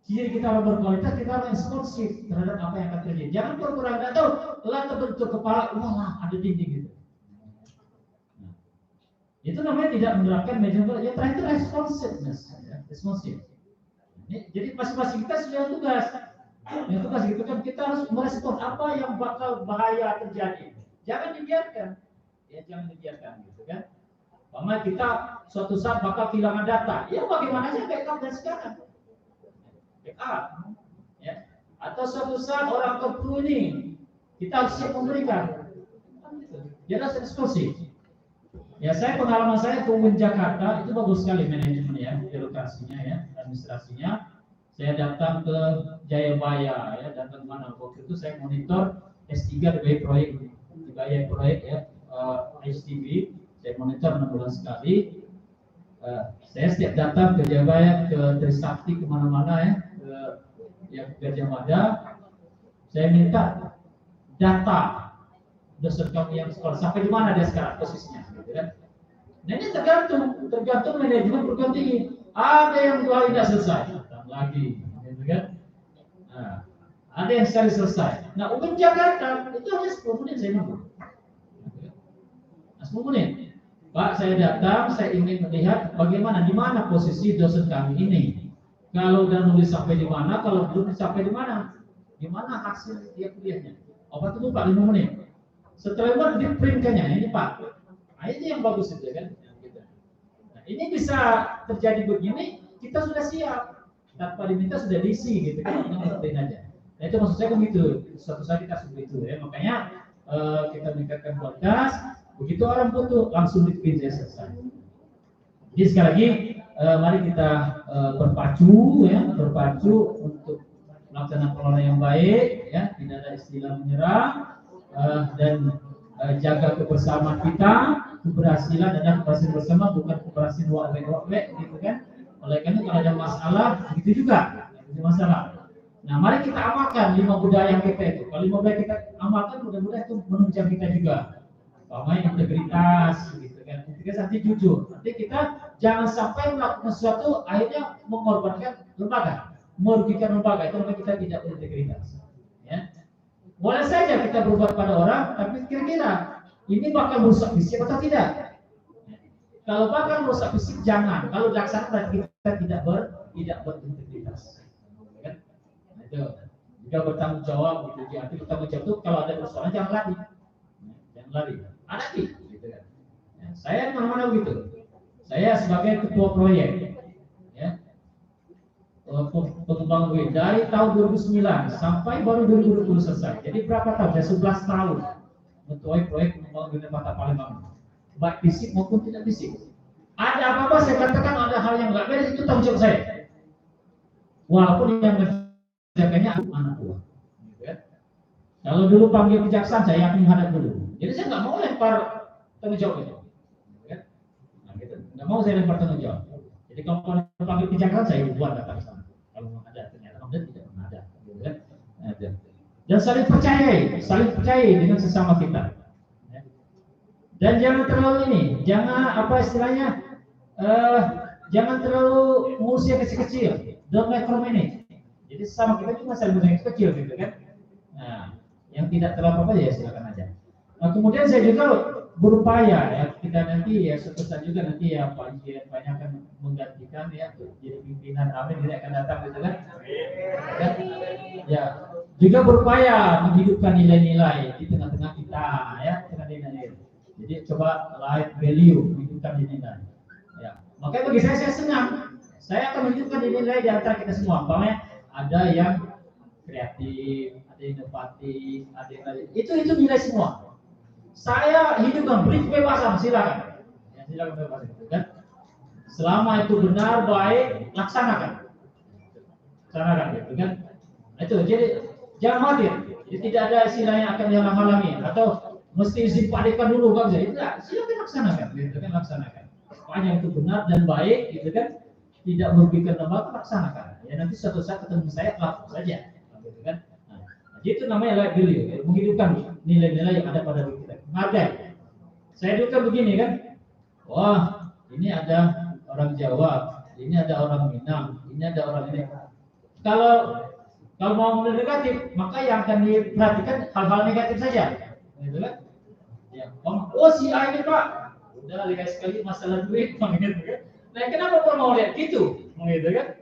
ciri kita orang berkualitas, kita harus responsif terhadap apa yang akan terjadi. Jangan pura-pura nggak tahu, lah terbentuk kepala, wah ada dinding gitu. Nah, itu namanya tidak menerapkan manajemen. Yang terakhir itu responsiveness, ya, responsif. Jadi masing-masing kita sudah tugas. Yang tugas gitu kan kita harus merespon apa yang bakal bahaya terjadi. Jangan dibiarkan, ya jangan dibiarkan gitu kan. Karena kita suatu saat bakal kehilangan data. Ya bagaimana aja backup dan sekarang. Backup. Ya. Atau suatu saat orang terperlu ini kita harus siap memberikan. Jadi harus responsif. Ya pengalaman saya ke Jakarta itu bagus sekali manajemen ya, birokrasinya ya, administrasinya. Saya datang ke Jayabaya ya, datang mana waktu itu saya monitor S3 di proyek ya, HTV. Saya monitor 6 bulan sekali. Saya setiap datang ke Jayabaya, ke Trisakti, kemana-mana ya, ke Gajah Mada. Saya minta data dosen kami yang sekolah sampai di mana dia sekarang posisinya, gitu kan? Nah ini tergantung manajemen perguruan tinggi. Ada yang 2 hari tidak selesai, datang lagi, gitu kan? Nah, ada yang sekali selesai. Nah, UIN Jakarta itu hanya 10 menit saya nunggu. 10 menit. Pak, saya datang, saya ingin melihat bagaimana, di mana posisi dosen kami ini. Kalau udah nulis sampai di mana, kalau belum sampai di mana hasil dia kuliahnya. Apa itu Pak 5 menit. Setelah itu di printkannya, ini Pak. Nah, ini yang bagus itu kan. Nah, ini bisa terjadi begini, kita sudah siap. Tanpa diminta sudah diisi gitu kan, tinggal print aja. Nah, itu maksud saya kan gitu. Suatu saat kita seperti itu ya. Makanya kita meningkatkan kualitas. Begitu orang butuh langsung di-print selesai. Jadi sekali lagi mari kita berpacu untuk melaksanakan pengelolaan yang baik ya, tidak ada istilah menyerah dan jaga kebersamaan kita. Keberhasilan adalah keberhasilan bersama, bukan keberhasilan wak-wek gitu kan. Oleh karena kalau ada masalah begitu juga, ada masalah. Nah, mari kita amalkan 5 budaya yang kita itu. Kalau 5 budaya kita amalkan, mudah-mudahan itu menunjang kita juga. Pemain integritas, gitu kan. Integritas nanti jujur. Nanti kita jangan sampai melakukan sesuatu akhirnya mengorbankan lembaga, merugikan lembaga. Itu namanya kita tidak berintegritas. Ya. Boleh saja kita berbuat pada orang, tapi kira-kira ini bakal merusak fisik atau tidak? Kalau bakal merusak fisik jangan. Kalau dilaksanakan berarti kita tidak berintegritas. Kan? Nah, itu. juga bertanggung jawab gitu. Jadi bertanggung jawab itu kalau ada persoalan jangan lari, hadapi gitu kan. Ya, saya mana begitu. Saya sebagai ketua proyek, ya, pengembang WIN dari tahun 2009 sampai baru 2020 selesai. Jadi berapa tahun? Saya 11 tahun mentuai proyek pengembang WIN Mata Palembang, baik fisik maupun tidak fisik. Ada apa-apa saya katakan ada hal yang nggak beres itu tanggung jawab saya. Walaupun yang mengerjakannya anak buah. Gitu ya. Kalau dulu panggil kejaksaan saya akan menghadap dulu. Jadi saya nggak mau lempar tanggung jawab itu. Gitu ya. Nah, gitu. Nggak mau saya lempar tanggung jawab. Jadi kalau panggil kejaksaan saya buat datang ke sana. Kalau ada ternyata tidak pernah ada. Gitu ya. Ada. Dan saling percaya dengan sesama kita. Ya. Dan jangan terlalu jangan apa istilahnya, jangan terlalu ngurus yang kecil-kecil. Don't micromanage. Jadi sama kita cuma saling yang kecil gitu kan. Nah, yang tidak terlalu apa ya silakan aja. Nah, kemudian saya juga berupaya ya kita nanti ya suatu saat juga nanti ya Pak Ijen banyak akan menggantikan ya jadi pimpinan Amin ini akan datang gitu kan. Ya, juga berupaya menghidupkan nilai-nilai di tengah-tengah kita ya, nilai-nilai. Jadi coba life value hidupkan nilai. Ya, makanya bagi saya senang. Saya akan menunjukkan nilai di antara kita semua. Umpamanya ada yang kreatif, ada yang inovatif, ada yang lain. Itu nilai semua. Saya hidupkan, beri kebebasan, silakan. Ya, silakan bebas itu kan. Selama itu benar, baik, laksanakan. Gitu kan. Itu jadi jangan khawatir. Jadi tidak ada istilah yang akan dihalang-halangi atau mesti izin Pak Dekan dulu kan. Tidak, silakan laksanakan. Gitu kan, laksanakan. Sepanjang itu benar dan baik, gitu kan. Tidak merugikan lembaga, laksanakan. Ya nanti suatu saat ketemu saya lakukan saja, gitu kan. Nah, itu namanya life value, ya, menghidupkan nilai-nilai yang ada pada diri kita. Menghargai. Saya juga begini kan, wah ini ada orang Jawa, ini ada orang Minang, ini ada orang ini. Kalau mau negatif, maka yang akan diperhatikan hal-hal negatif saja, gitu kan. Ya, oh si A ini Pak, udah lihat sekali masalah duit, gitu kan. Nah, kenapa Pak mau lihat gitu? Gitu kan?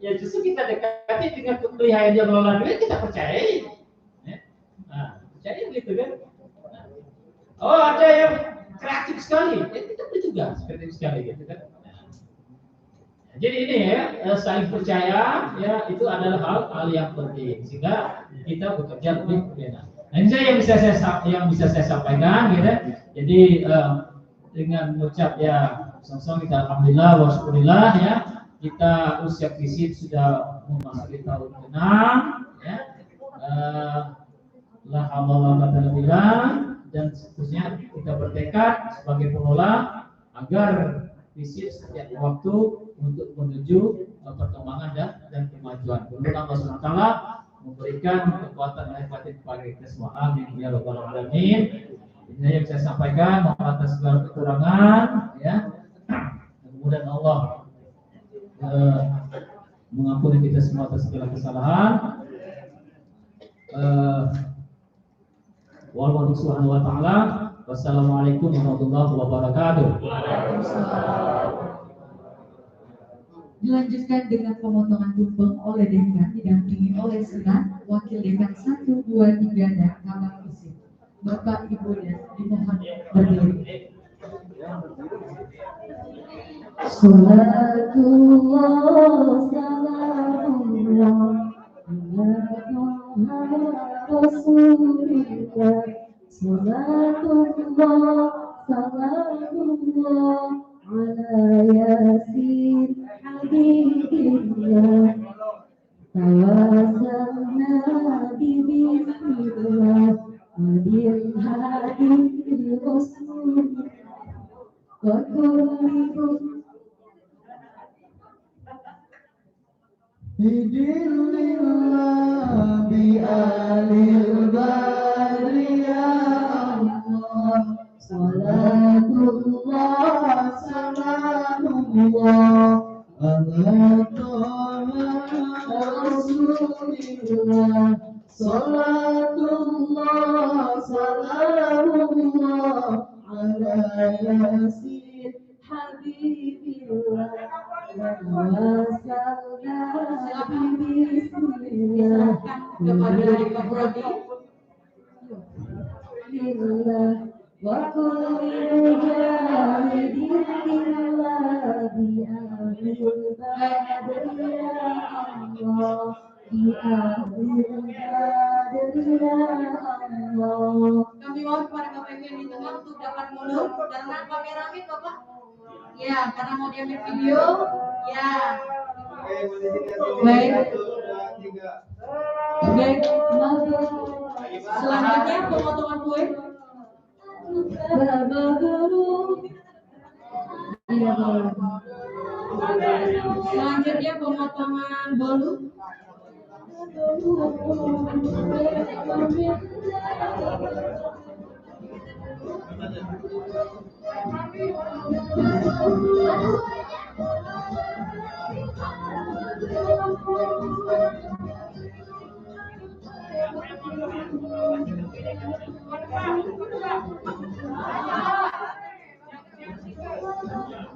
Ya justru kita dekati dengan kepeliharaan dia mengelola duit, kita percayai. Ya. Nah, percayai gitu kan? Nah. Oh, ada yang kreatif sekali, ya kita beri juga kreatif sekali gitu kan? Nah. Jadi ini ya, saling percaya, ya itu adalah hal yang penting sehingga kita bekerja lebih benar. Nah, ini yang bisa saya sampaikan, gitu. Jadi dengan mengucap ya. Sama-sama kita alhamdulillah wa syukurillah ya, kita usia fisik sudah memasuki tahun ke-6 ya. La haula wala quwwata illa billah, dan seterusnya kita bertekad sebagai pengelola agar fisik setiap waktu untuk menuju perkembangan dan kemajuan. Semoga Allah SWT memberikan kekuatan dan batin kepada kita semua. Amin ya rabbal alamin. Ini yang saya sampaikan atas segala kekurangan ya. Kemudian Allah mengampuni kita semua atas segala kesalahan. Wallahu subhanahu wa ta'ala. Wassalamualaikum warahmatullahi wabarakatuh. Dilanjutkan dengan pemotongan tumpeng oleh Dekan didampingi oleh Senat, Wakil Dekan 1, 2, 3 dan Kamar Fisik. Bapak Ibu dan dimohon berdiri. Salatullah salamullah ala Rasulillah. Salatullah salamullah ala Yasin Habibillah. Tawasalna bismillah Adil hadir Rasul wa kullikum bidilillah bi alil badri ya Allah. Salatullah salamullah ala Rasulillah. Salatullah salamullah ala Yasin Habibillah. Wasalna bismillah Brodi. Billah wa kulli mujahidin billah bi ahlil badri ya Allah bi ahlil badri ya Allah. Kami mohon kepada Bapak Ibu yang di tengah untuk dapat mundur karena kameramen Bapak. Ya, karena mau diambil video. Ya. Baik. Baik. Selanjutnya pemotongan kue. Iya, boleh. Selanjutnya pemotongan bolu.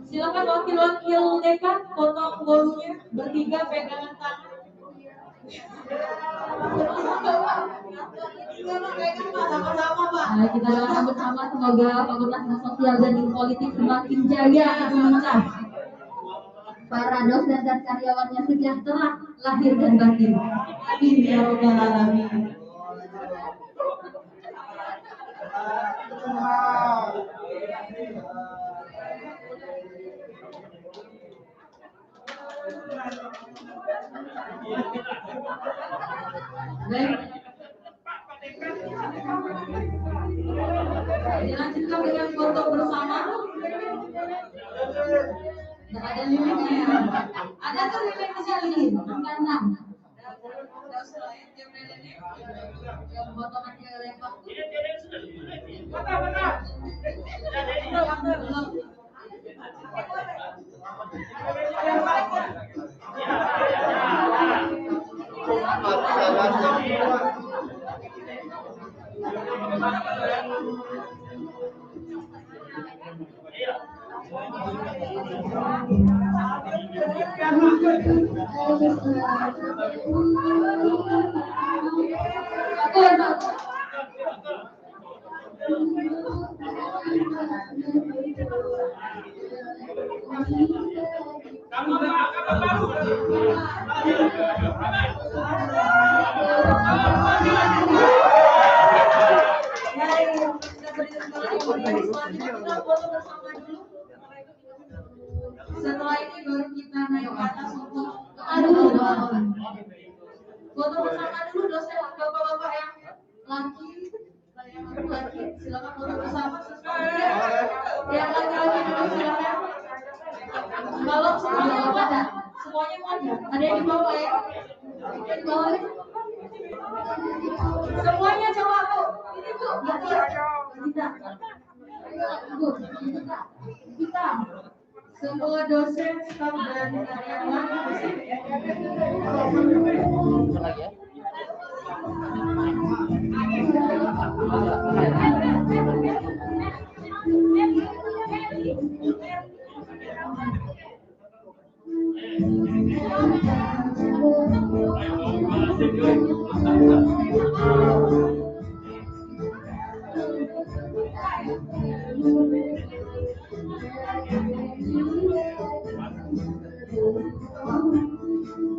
Silakan wakil-wakil dekan potong bolunya, bertiga pegangan tangan. Sama-sama Pak. Nah, kita doakan bersama semoga Fakultas Ilmu Sosial dan Ilmu Politik semakin jaya dan lincah. Para dosen dan karyawannya sejahtera lahir dan batin. Amin ya rabbal alamin. Baik. Dilanjutkan dengan foto bersama. Nggak ada limitnya ya. Ada tuh limit di sini, angka 6. Yang potongan cewek waktu. Belum. Setelah ini baru kita naik ke atas untuk foto bersama dulu dosen bapak-bapak yang laki, silakan foto bersama sesuai yang laki-laki dulu silakan. Kalau semuanya ada, ada yang di bawah ya, di bawah. Semuanya coba Bu, ini Bu, kita. Semua dosen, staf dan karyawan.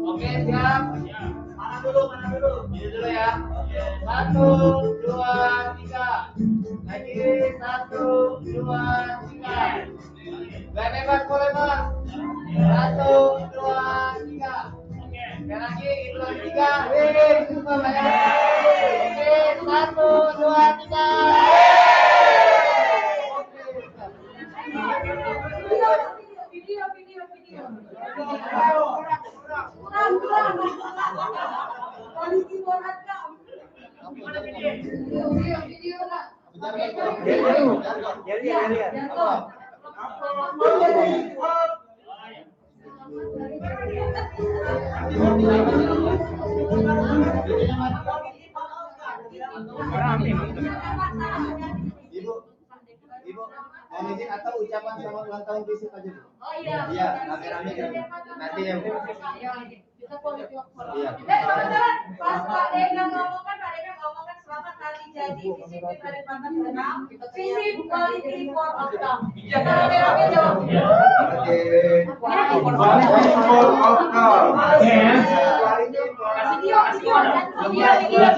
Oke, siap. Mana dulu? Ini dulu ya. 1, 2, 3. Lagi 1, 2, 3. Bebas boleh Mas. 1, 2, 3. Sekali lagi, itu lagi 3. Super banyak. Oke, 1, 2, 3. Ibu, mau izin atau ucapan selamat ulang tahun fisik aja Bu? Oh iya. Iya, rame-rame dulu. Nanti ya Bu. Kita boleh. Iya. Teman-teman, pas Pak Dekan ngomong kan Pak Dekan ini disiplin Balikpapan Senam, visi quality for outcome. Kita rame-rame jawab.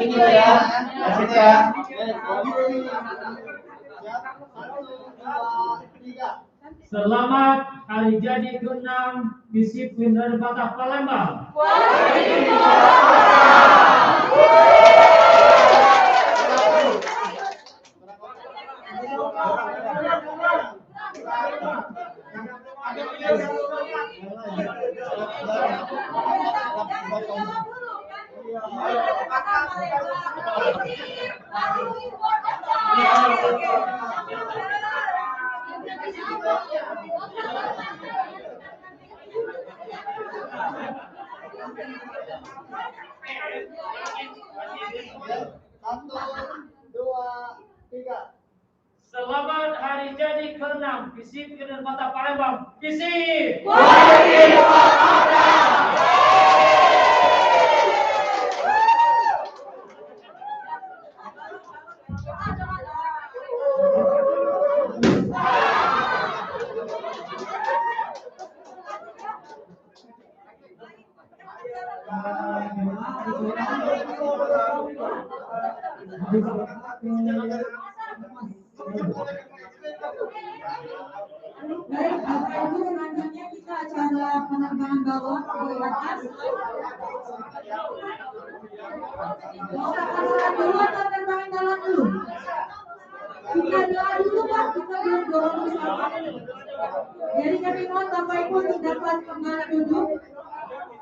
Video ya. Selamat hari jadi ke-6 disiplin dari Batak Palembang. Satu, dua, tiga. Selamat hari jadi ke-6 disiplin dari Batak Palembang. Visi. Baik, Bapak Ibu, selanjutnya kita acara penerbangan balon di atas. Mau pasaran dulu atau terbangin balon dulu? Kita doa dulu Pak, kita belum dorong bersama. Jadi kami mohon Bapak Ibu dapat kembali duduk.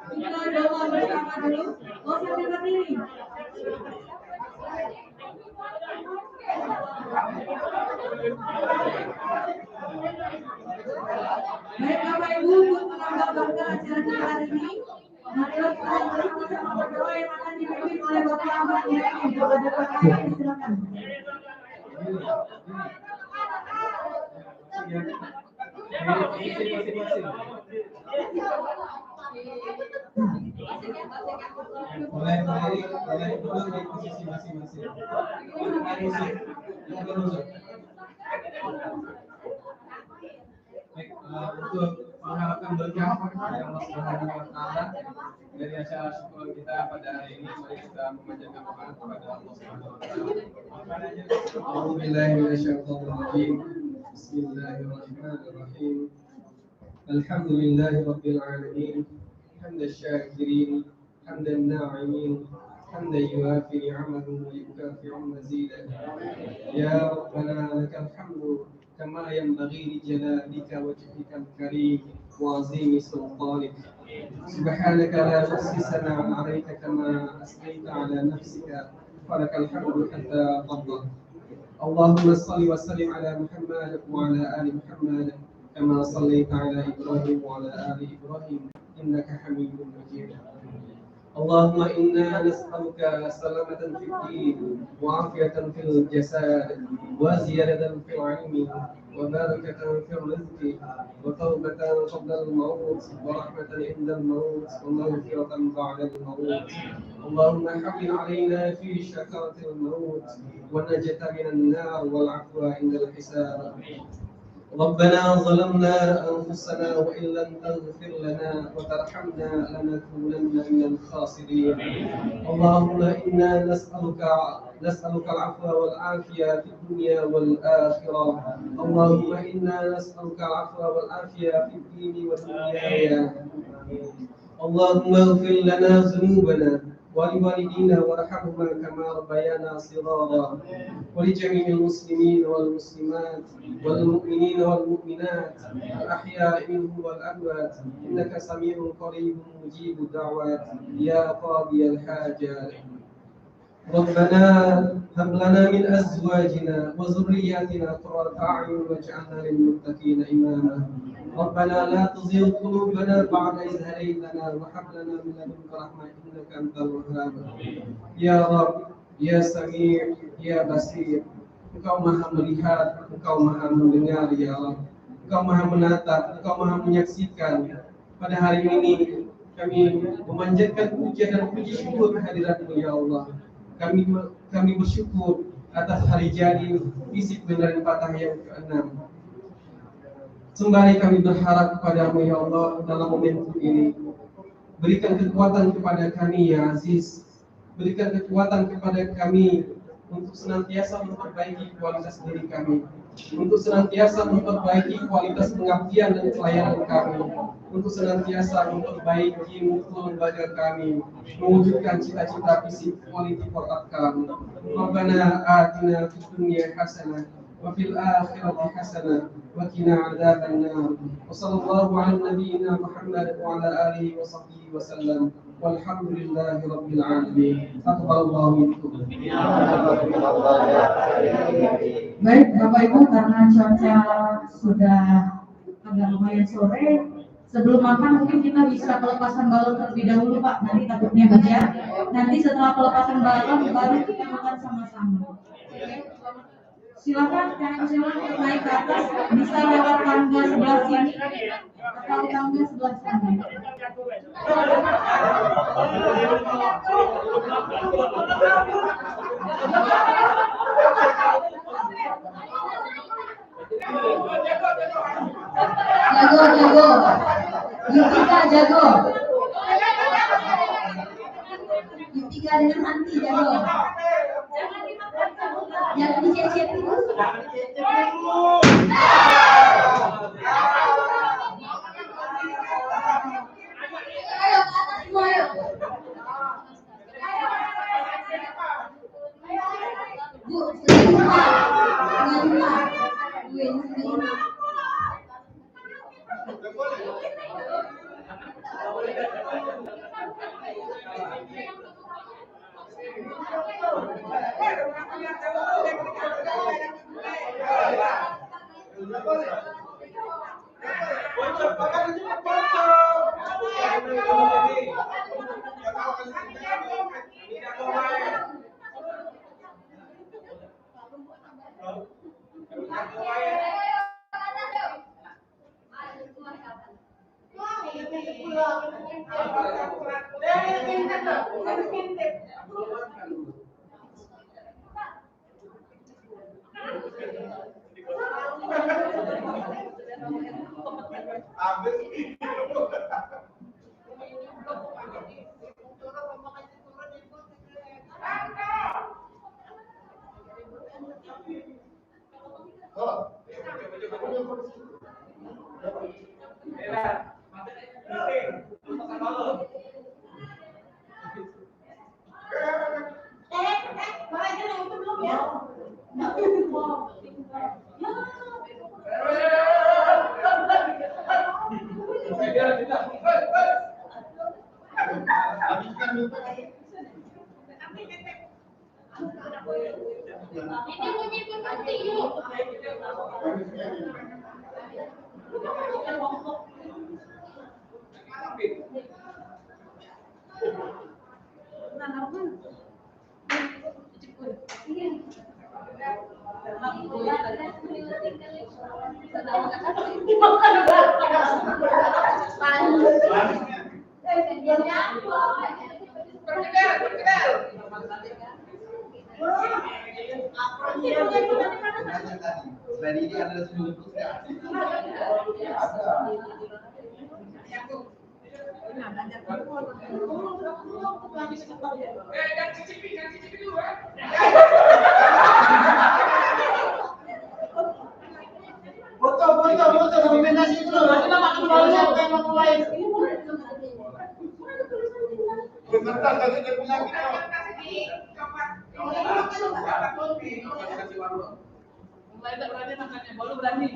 Kita doa bersama dulu. Mau sambil berdiri. Baik Bapak Ibu, untuk menambah bangga acara kita hari ini, marilah kita bersama-sama berdoa yang akan dipimpin oleh Bapak Ahmad Yaitu. Kalau ada pertanyaan, silakan. Mulai dulu di posisi masing-masing. Baik, untuk mengharapkan berkah dari Allah Subhanahu wa Ta'ala dari acara syukur kita pada hari ini, mari kita memanjatkan doa kepada Allah Subhanahu wa Ta'ala. A'udzubillahi minasyaitonir rajim. Bismillahirrahmanirrahim. Alhamdulillahi rabbil alamin. Hamdan syakirin, hamdan na'imin, hamdan yuwafi ni'amahu wa yukafi'u mazidah. Ya Rabbana lakal hamdu كما ينبغي لجلالك وجهك الكريم وعظيم سلطانك. سبحانك لا نحصي ثناء عليك كما أثنيت على نفسك فلك الحمد حتى ترضى. اللهم صل وسلم على محمد وعلى آل محمد كما صليت على إبراهيم وعلى آل إبراهيم إنك حميد مجيد. اللهم إنا نسألك سلامة في الدين وعافية في الجسد وزيادة في العلم وبركة في الرزق وتوبة قبل الموت ورحمة عند الموت ومغفرة بعد الموت. اللهم حقن علينا في شكرة الموت ونجة من النار والعفو عند الحساب. ربنا ظلمنا أنفسنا وإن لم تغفر لنا وترحمنا لنكونن من الخاسرين. اللهم إنا نسألك العفو والعافية في الدنيا والآخرة. اللهم إنا نسألك العفو والعافية في الدين والدنيا. اللهم اغفر لنا ذنوبنا ولوالدينا وارحمهما كما ربيانا صغارا ولجميع المسلمين والمسلمات والمؤمنين والمؤمنات الأحياء منهم والأموات إنك سميع قريب مجيب الدعوات يا قاضي الحاجات. ربنا هب لنا من أزواجنا وذرياتنا قرة أعين واجعلنا للمتقين إماما. ربنا لا تزغ قلوبنا بعد إذ هديتنا وهب لنا من لدنك رحمة إنك أنت الوهاب. يا رب يا سميع يا بصير, Engkau maha melihat, Engkau maha mendengar ya Allah. Engkau maha menatap, Engkau maha menyaksikan. Pada hari ini kami memanjatkan puja dan puji syukur kehadirat-Mu ya Allah. Kami bersyukur atas hari jadi fisik benar Fatah yang ke-6. Sembari kami berharap kepadamu ya Allah dalam momentum ini. Berikan kekuatan kepada kami ya Aziz. Berikan kekuatan kepada kami untuk senantiasa memperbaiki kualitas diri kami, untuk senantiasa memperbaiki kualitas pengabdian dan pelayanan kami, untuk senantiasa memperbaiki mutu lembaga kami, mewujudkan cita-cita visi quality for outcome. Rabbana atina fid dunya hasanah wa fil akhirati hasanah wa qina adzabannar. Wa sallallahu ala nabiyyina Muhammad wa ala alihi wa sahbihi wa sallam. Walhamdulillahi rabbil alamin. Taqabbalallahu minkum. Baik Bapak Ibu, karena cuaca sudah agak lumayan sore, sebelum makan mungkin kita bisa pelepasan balon terlebih dahulu Pak. Nanti takutnya hujan. Nanti setelah pelepasan balon baru kita makan sama-sama. Silakan yang silakan naik ke atas, bisa lewat tangga sebelah sini atau tangga sebelah sana. Jago. Yutika jago. Yutika dengan hati jago. Jangan dicet-cet terus. Ayo ke atas semua ayo. Bu, setengah lima. Tadi ini ada 10 Foto dokumentasi dulu. Nanti nama kembali siapa yang mau mulai. Bentar tadi dia punya kita. Mulai tak berani makannya, baru berani.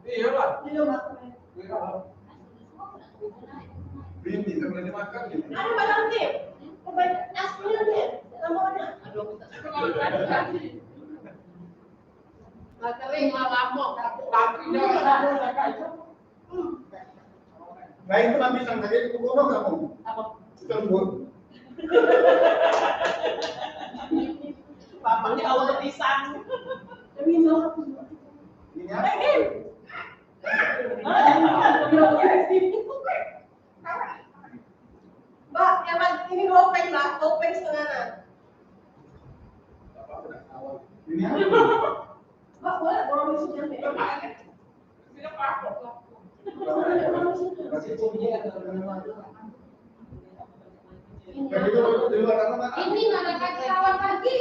Iya Pak. Ini berani makan gitu. Ada barang tip. Perbaik aslinya tip. Namanya. Kering malamok, kakinya. Nah itu nanti sang tadi itu borong kamu. Apa? Tembur. Bapaknya awal pisang. Ini apa? Mbak, yang ini topeng Mbak, topeng setengah. Mbak, boleh borong di sini ya? Ini mana kaki lawan kaki?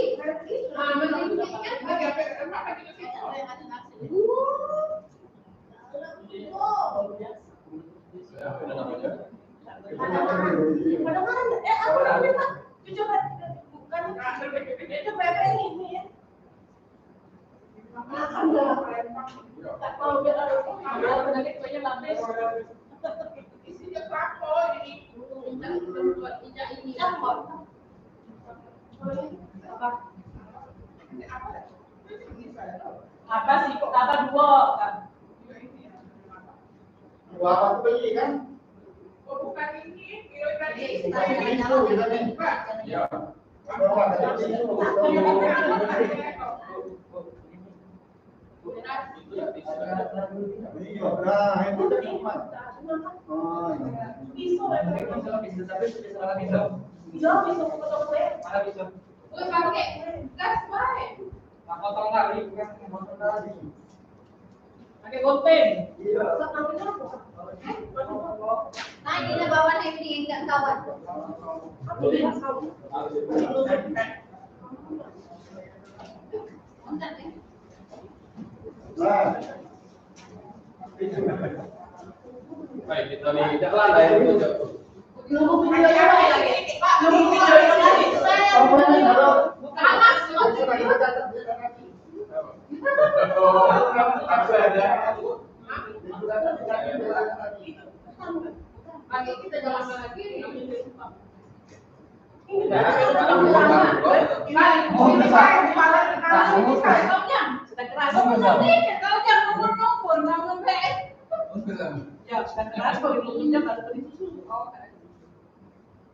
Apa sih kok kata dua? Dua apa tuh ini kan? Oh, bukan ini, Ya. Pakai gopeng. Nah, ini bawa ini enggak kawan. Baik, kita lihat lah ya. Kita jalan lagi.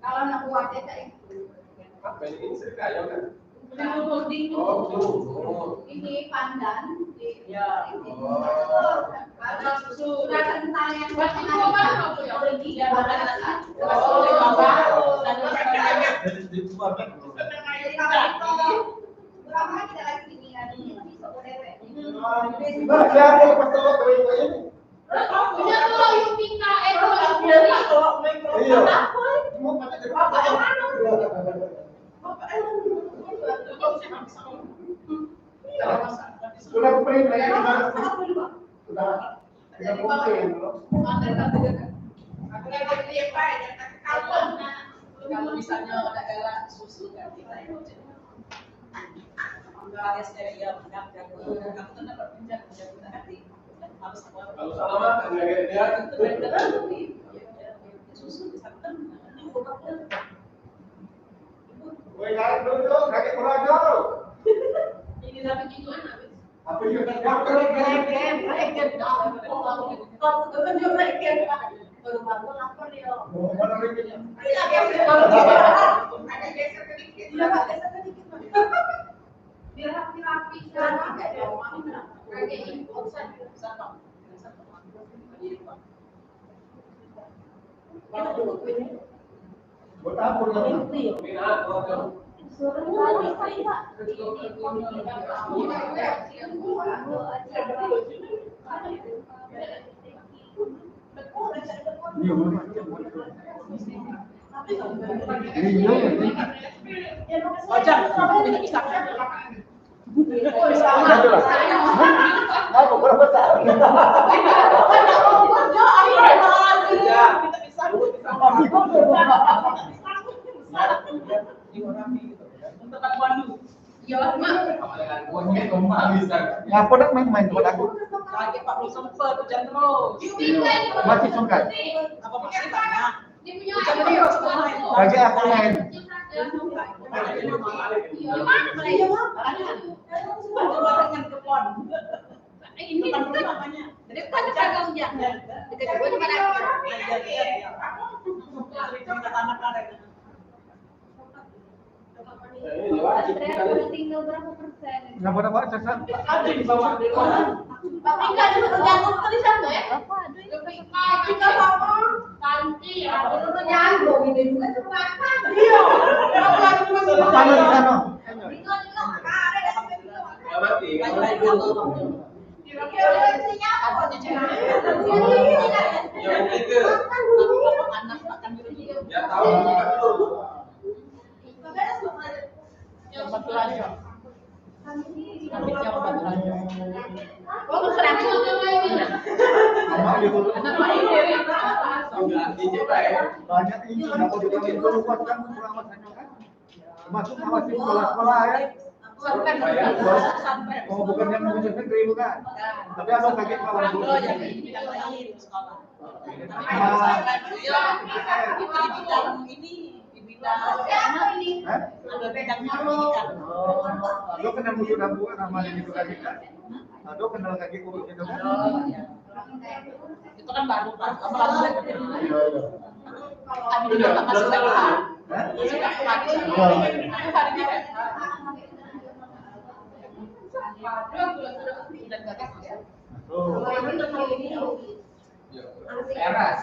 Kalau anak buahnya kayak Apa ini serikaya kan? Ini pandan. ya. Ada sudah kental yang Buat itu apa? Ya, jadi kalau itu berapa kita lagi sini kan ini bisa boleh. Mbak, siapa yang pas telur dari ini? Punya tuh yuk pinta itu dari Iya. Mau pakai dari sudah print ya, sudah print. Kalau misalnya ada era susu kan kita ikut. Enggak stereo enggak kamu kan dapat pinjam kita nanti harus Kalau salah mah dia susu bisa kan. Woi, tarik dulu, kakek kurang jauh. Ini dapat gituan habis. Apa yang buat apa Ngapa nak main-main buat aku? Lagi Pak belum sempat hujan terus. Masih sungkan. Apa maksudnya banyak? Hujan terus. Bagi aku main. Ini makanya. Jadi kan ada hujan. Jadi gue cuma Tinggal berapa persen? Nggak berapa cacat? Ada di bawah di mana? Tapi kan itu tergantung tulisan ya. Kita apa? Kanti ya. Itu nyanggo gitu juga cuma apa? Iya. Sana di sana. Banyak ini sudah mau dibikin dulu kan pengawasannya kan. Masuk ngawasin sekolah-sekolah ya. Oh bukan yang mengucap negeri bukan. Tapi abang kaget kawan dulu. Lo kenal musuh dambu nama ini itu lagi kan? Lo kenal kaki kurus itu kan? Itu kan baru kan. Kami Iya. juga masih dapat. Eras.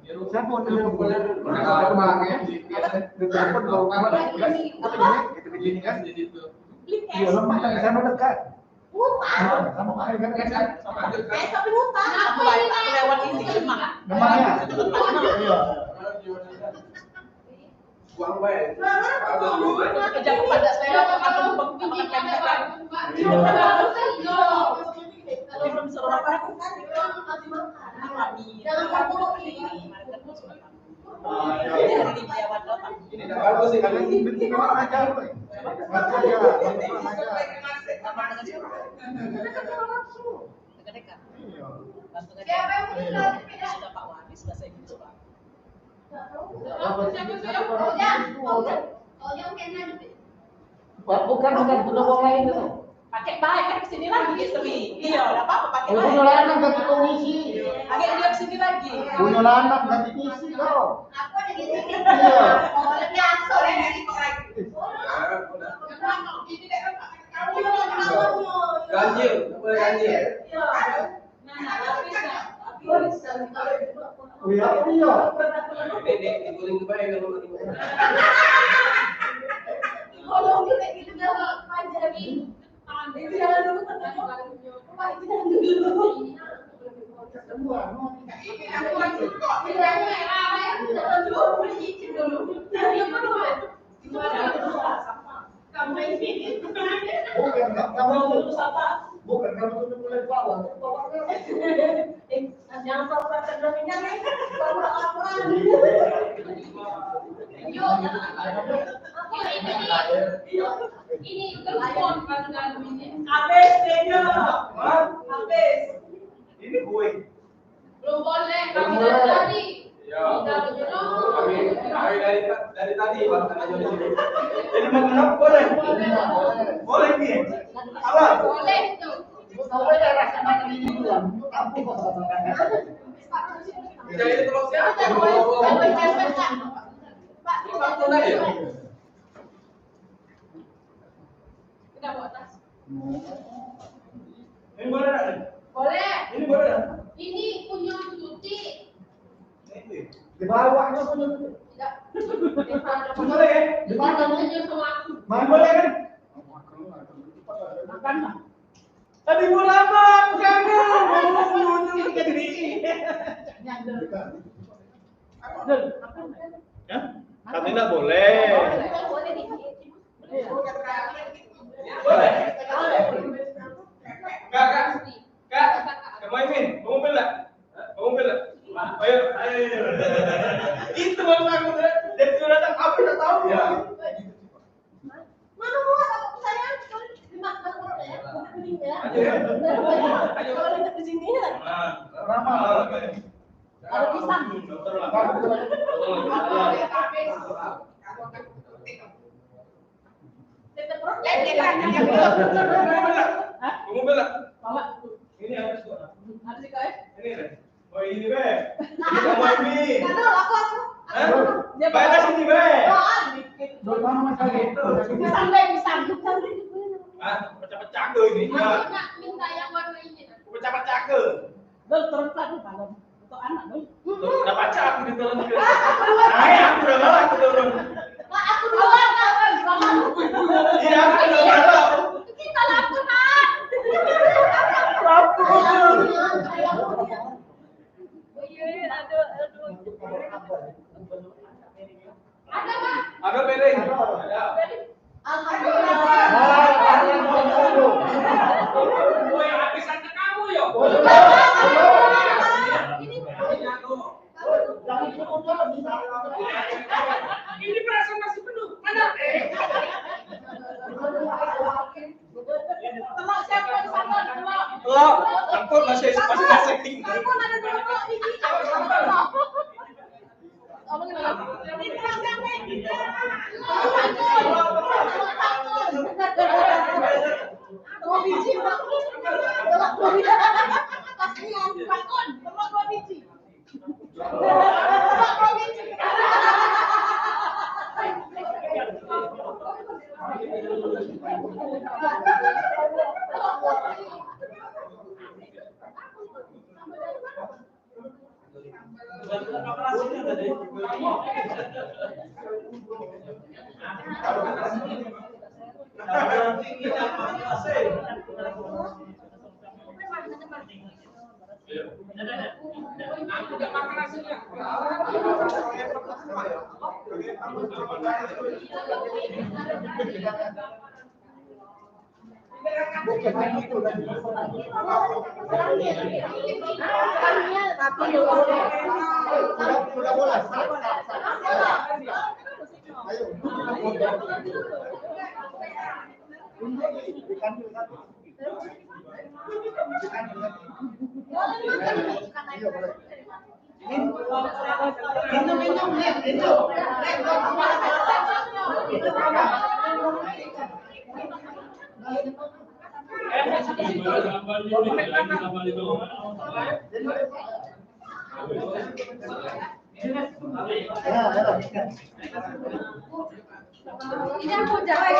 Saya mau dulu kemarin telepon kalau kamar gitu begini kan jadi itu. Iya lemah kan sana dekat. Kamu makan kan? Tapi hutan. Aku lewat ini emang. Lemahnya. Iya. Buang baik. Kerja pada saya kalau begini kan. Kalau belum suruh apa kan jangan terpuruk ini. Ini dah bagus sih Karena ini bentuk memang ajar. Bukan bunuh orang lain itu. Pakai baik kan kesini lagi istri. Iya, enggak apa-apa pakai baik. Bunuh lanang ganti komisi. Pakai dia kesini lagi. Bunuh lanang ganti komisi kau. Aku ada di sini. Iya. Oh, nyasar yang di lagi. ganjil, boleh ganjil. Iya, iya. Ini diguling baik kalau Kalau kita gitu enggak panjangin. Ini jalan dulu kan. Panjang dulu. Bukan kamu tuh mulai bawah, Jangan sampai terlalu ini telepon kan ini. Habis deh. Habis. ini gue. Belum boleh kami dari tadi. Ya. Kami dari tadi Bang aja di sini. Jadi mengenap boleh. Boleh nih. Apa? Boleh tuh. Sampai rasa makan ini bilang, kamu kok Jadi terus ya. Pak, Satu lagi. kita bawa tas. Ini boleh enggak? Boleh. Ini boleh enggak? Ini punya cuti. di bawahnya punya. Tidak. Boleh ya? Di mana nih? Hanya sama aku. Mana boleh kan? Makan lah. Tadi bola bang, jangan mau ke diri. Ya? Kami tidak boleh. Boleh di sini. Boleh. Kak. Kamu Imin, mau mobil enggak? Mau mobil enggak? Ayo. Itu baru aku dari sudah datang apa enggak tahu ya. Mana buat aku saya dimakan ya. Ayo. Kalau dekat di sini ya. Ramah. Ada pisang. Mau mobil enggak? Bawa. Ini harus kok. Harus dikau. Ini deh. Oh ini be. Ini kamu ini. Kado aku. Baiklah sini baik. Pisang. Pecah-pecah ke ini. Minta yang warna ini. Pecah-pecah ke. Terus untuk anak dong. Udah baca aku di turun. Aku udah galak aku turun. Pak, aku doang kawan. Iya, aku udah galak. Kita laporan. Ada Pak. Ada piring. Alhamdulillah. Oh, yang habisan ke kamu ya. Ini perasaan masih penuh. Mana? Telok siapa di sana? Telok. Telok. Angkut masih setting. Telok ada telok ini. Apa gimana? Ini telok siapa? Dua biji Pak. Telok dua biji. Kasihan Pakon. Telok dua biji. Telok dua biji. Ini aku jawab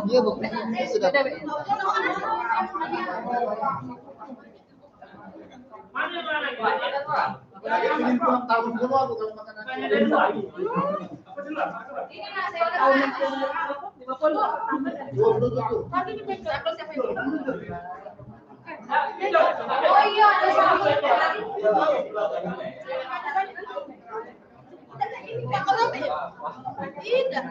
Iya, Bu. Sudah. Ingin pulang tahun dulu aku kalau makanan. Oh iya, ada satu. Tidak.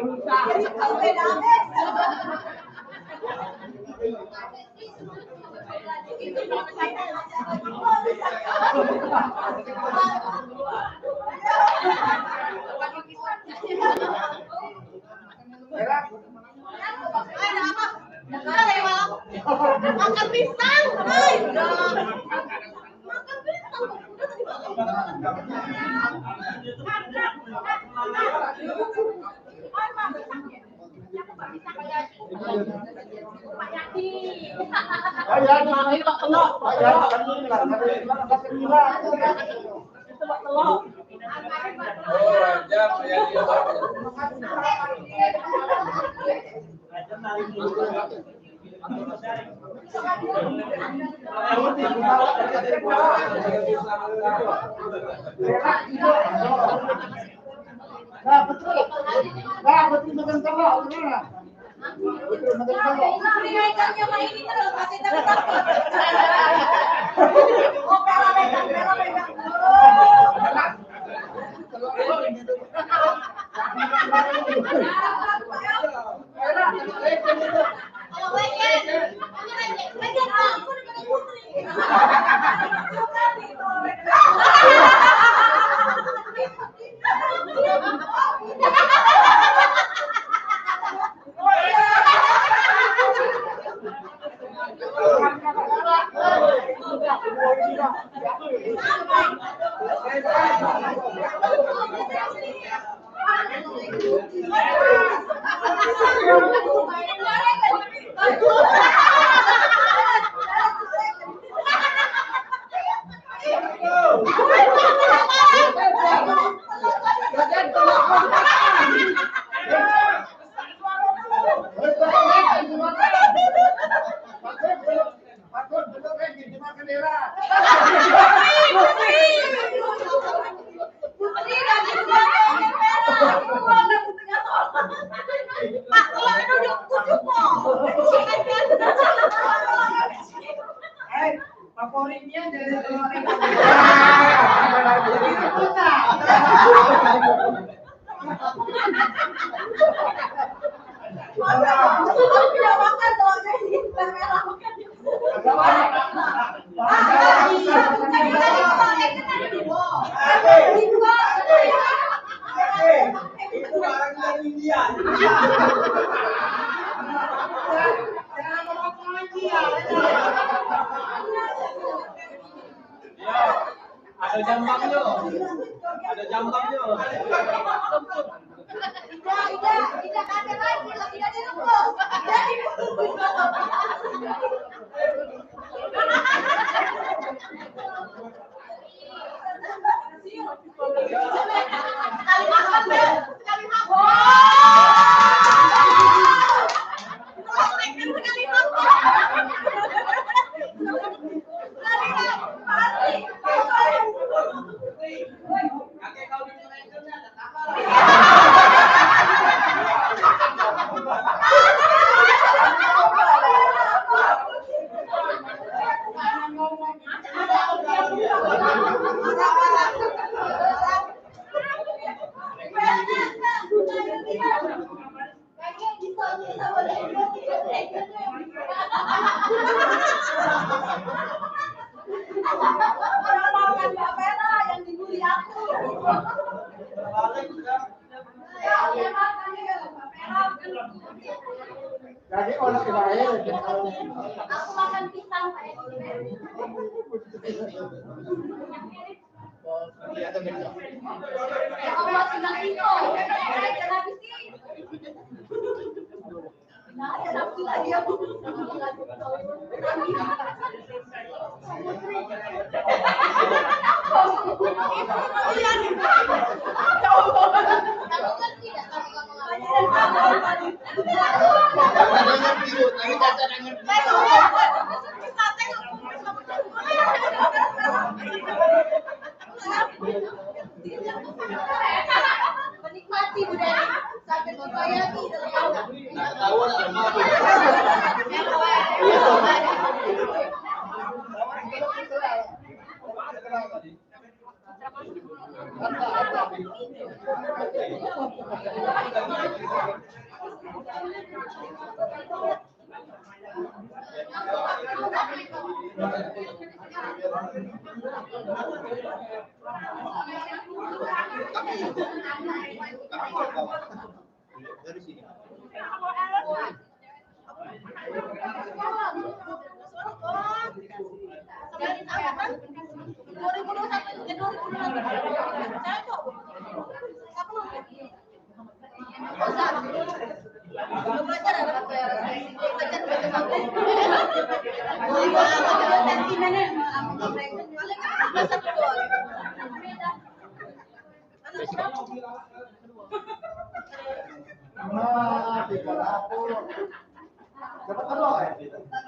Kau beda habis. Makan pisang, favoritnya dari telur ada jambangnya, ada jambangnya. Tidak ada lagi, tidak ada rumput. Jadi sekali makan, sekali makan. Sekali yang dibully aku. Jadi orang lain. Aku makan pisang kayak aku mau tinggal itu. Nah, ada nafsu lagi aku. Menikmati budaya sampai membayangi Dari sini.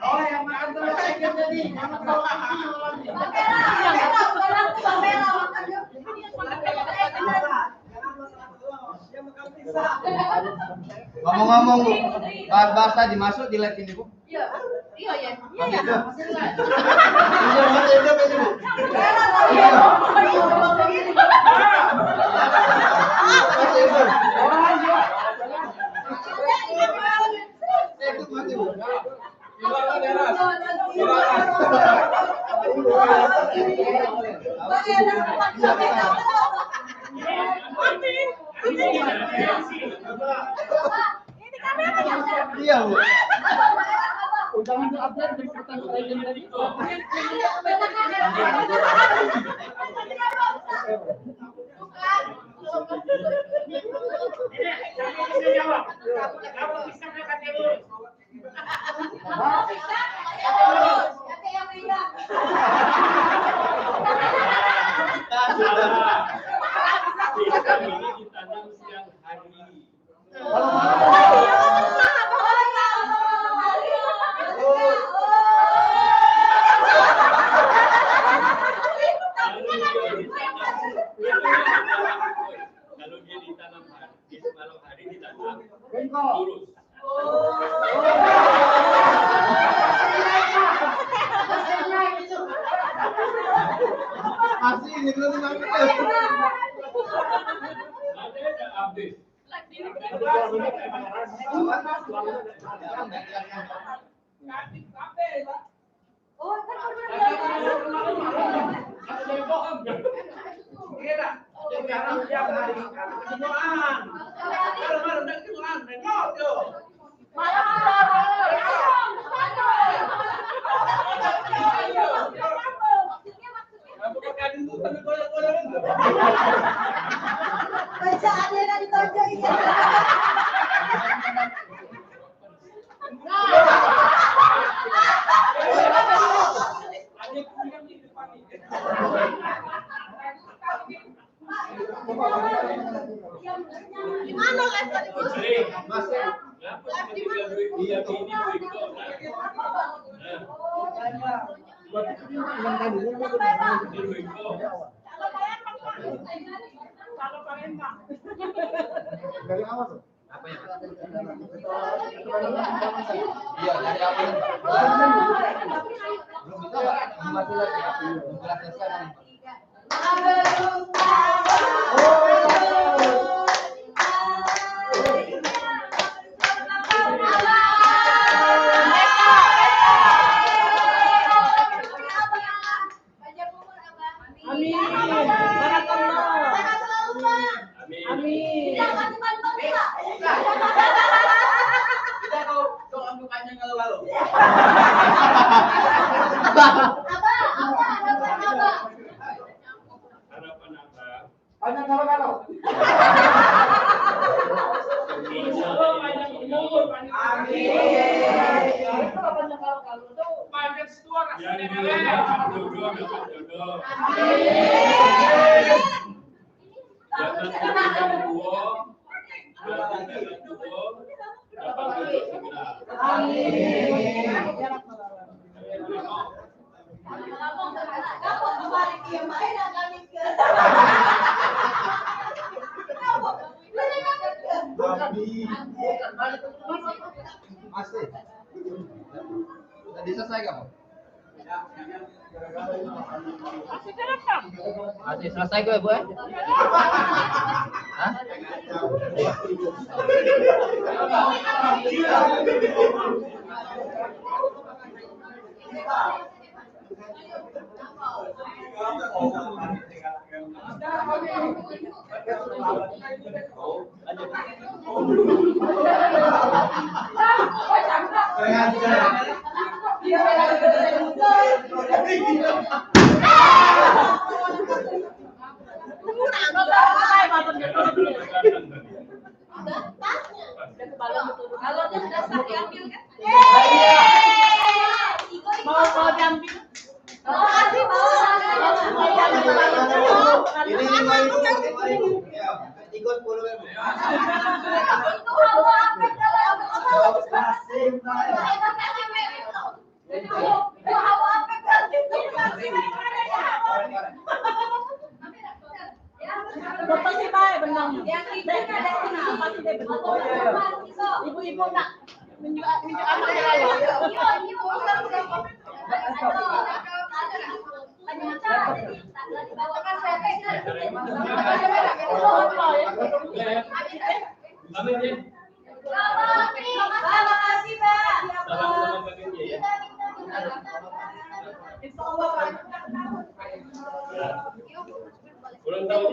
Oh, yang makan terus sedikit jadi. Ngomong-ngomong Bu, bahas tadi masuk di live ini Bu. Iya ya. Iya ya. Iya, masih hidup ini Bu. Masih hidup. Ikut mati Bu. Iya Bu. Jangan di-update di pertanyaan tadi. Kalau dia ditanam di malam hari ditanam lurus. Asli ini belum sampai. Ada habis. Dari awal tuh. Apa ya? Iya, dari awal. Belum bisa Pak. Masih lagi. Belum selesai. Harapan apa? Banyak kalau. Banyak umur, banyak Banyak setua yang dapat jodoh dapat jodoh. Jangan tinggal tua, jangan tinggal tua, dapat jodoh segera. Masih. Tadi selesai kamu? Masih selesai gue, Bu. Hah? Balonnya sudah sah diambil kan? Mau diambil? Makasih, Ikut puluh. itu hawa apa dalam hawa apa berarti betul sih Pak, benar. Yang itu ada pasti dia betul. Ibu-ibu nak menunjuk apa ya? Makasih Pak. Ulang tahun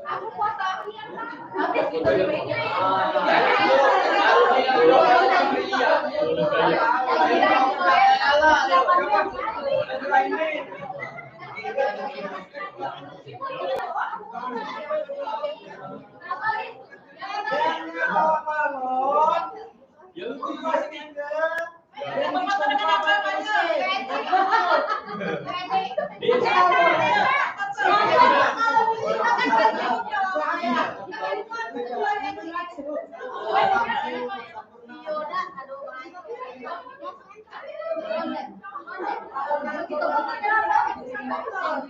Aku foto. Habis kita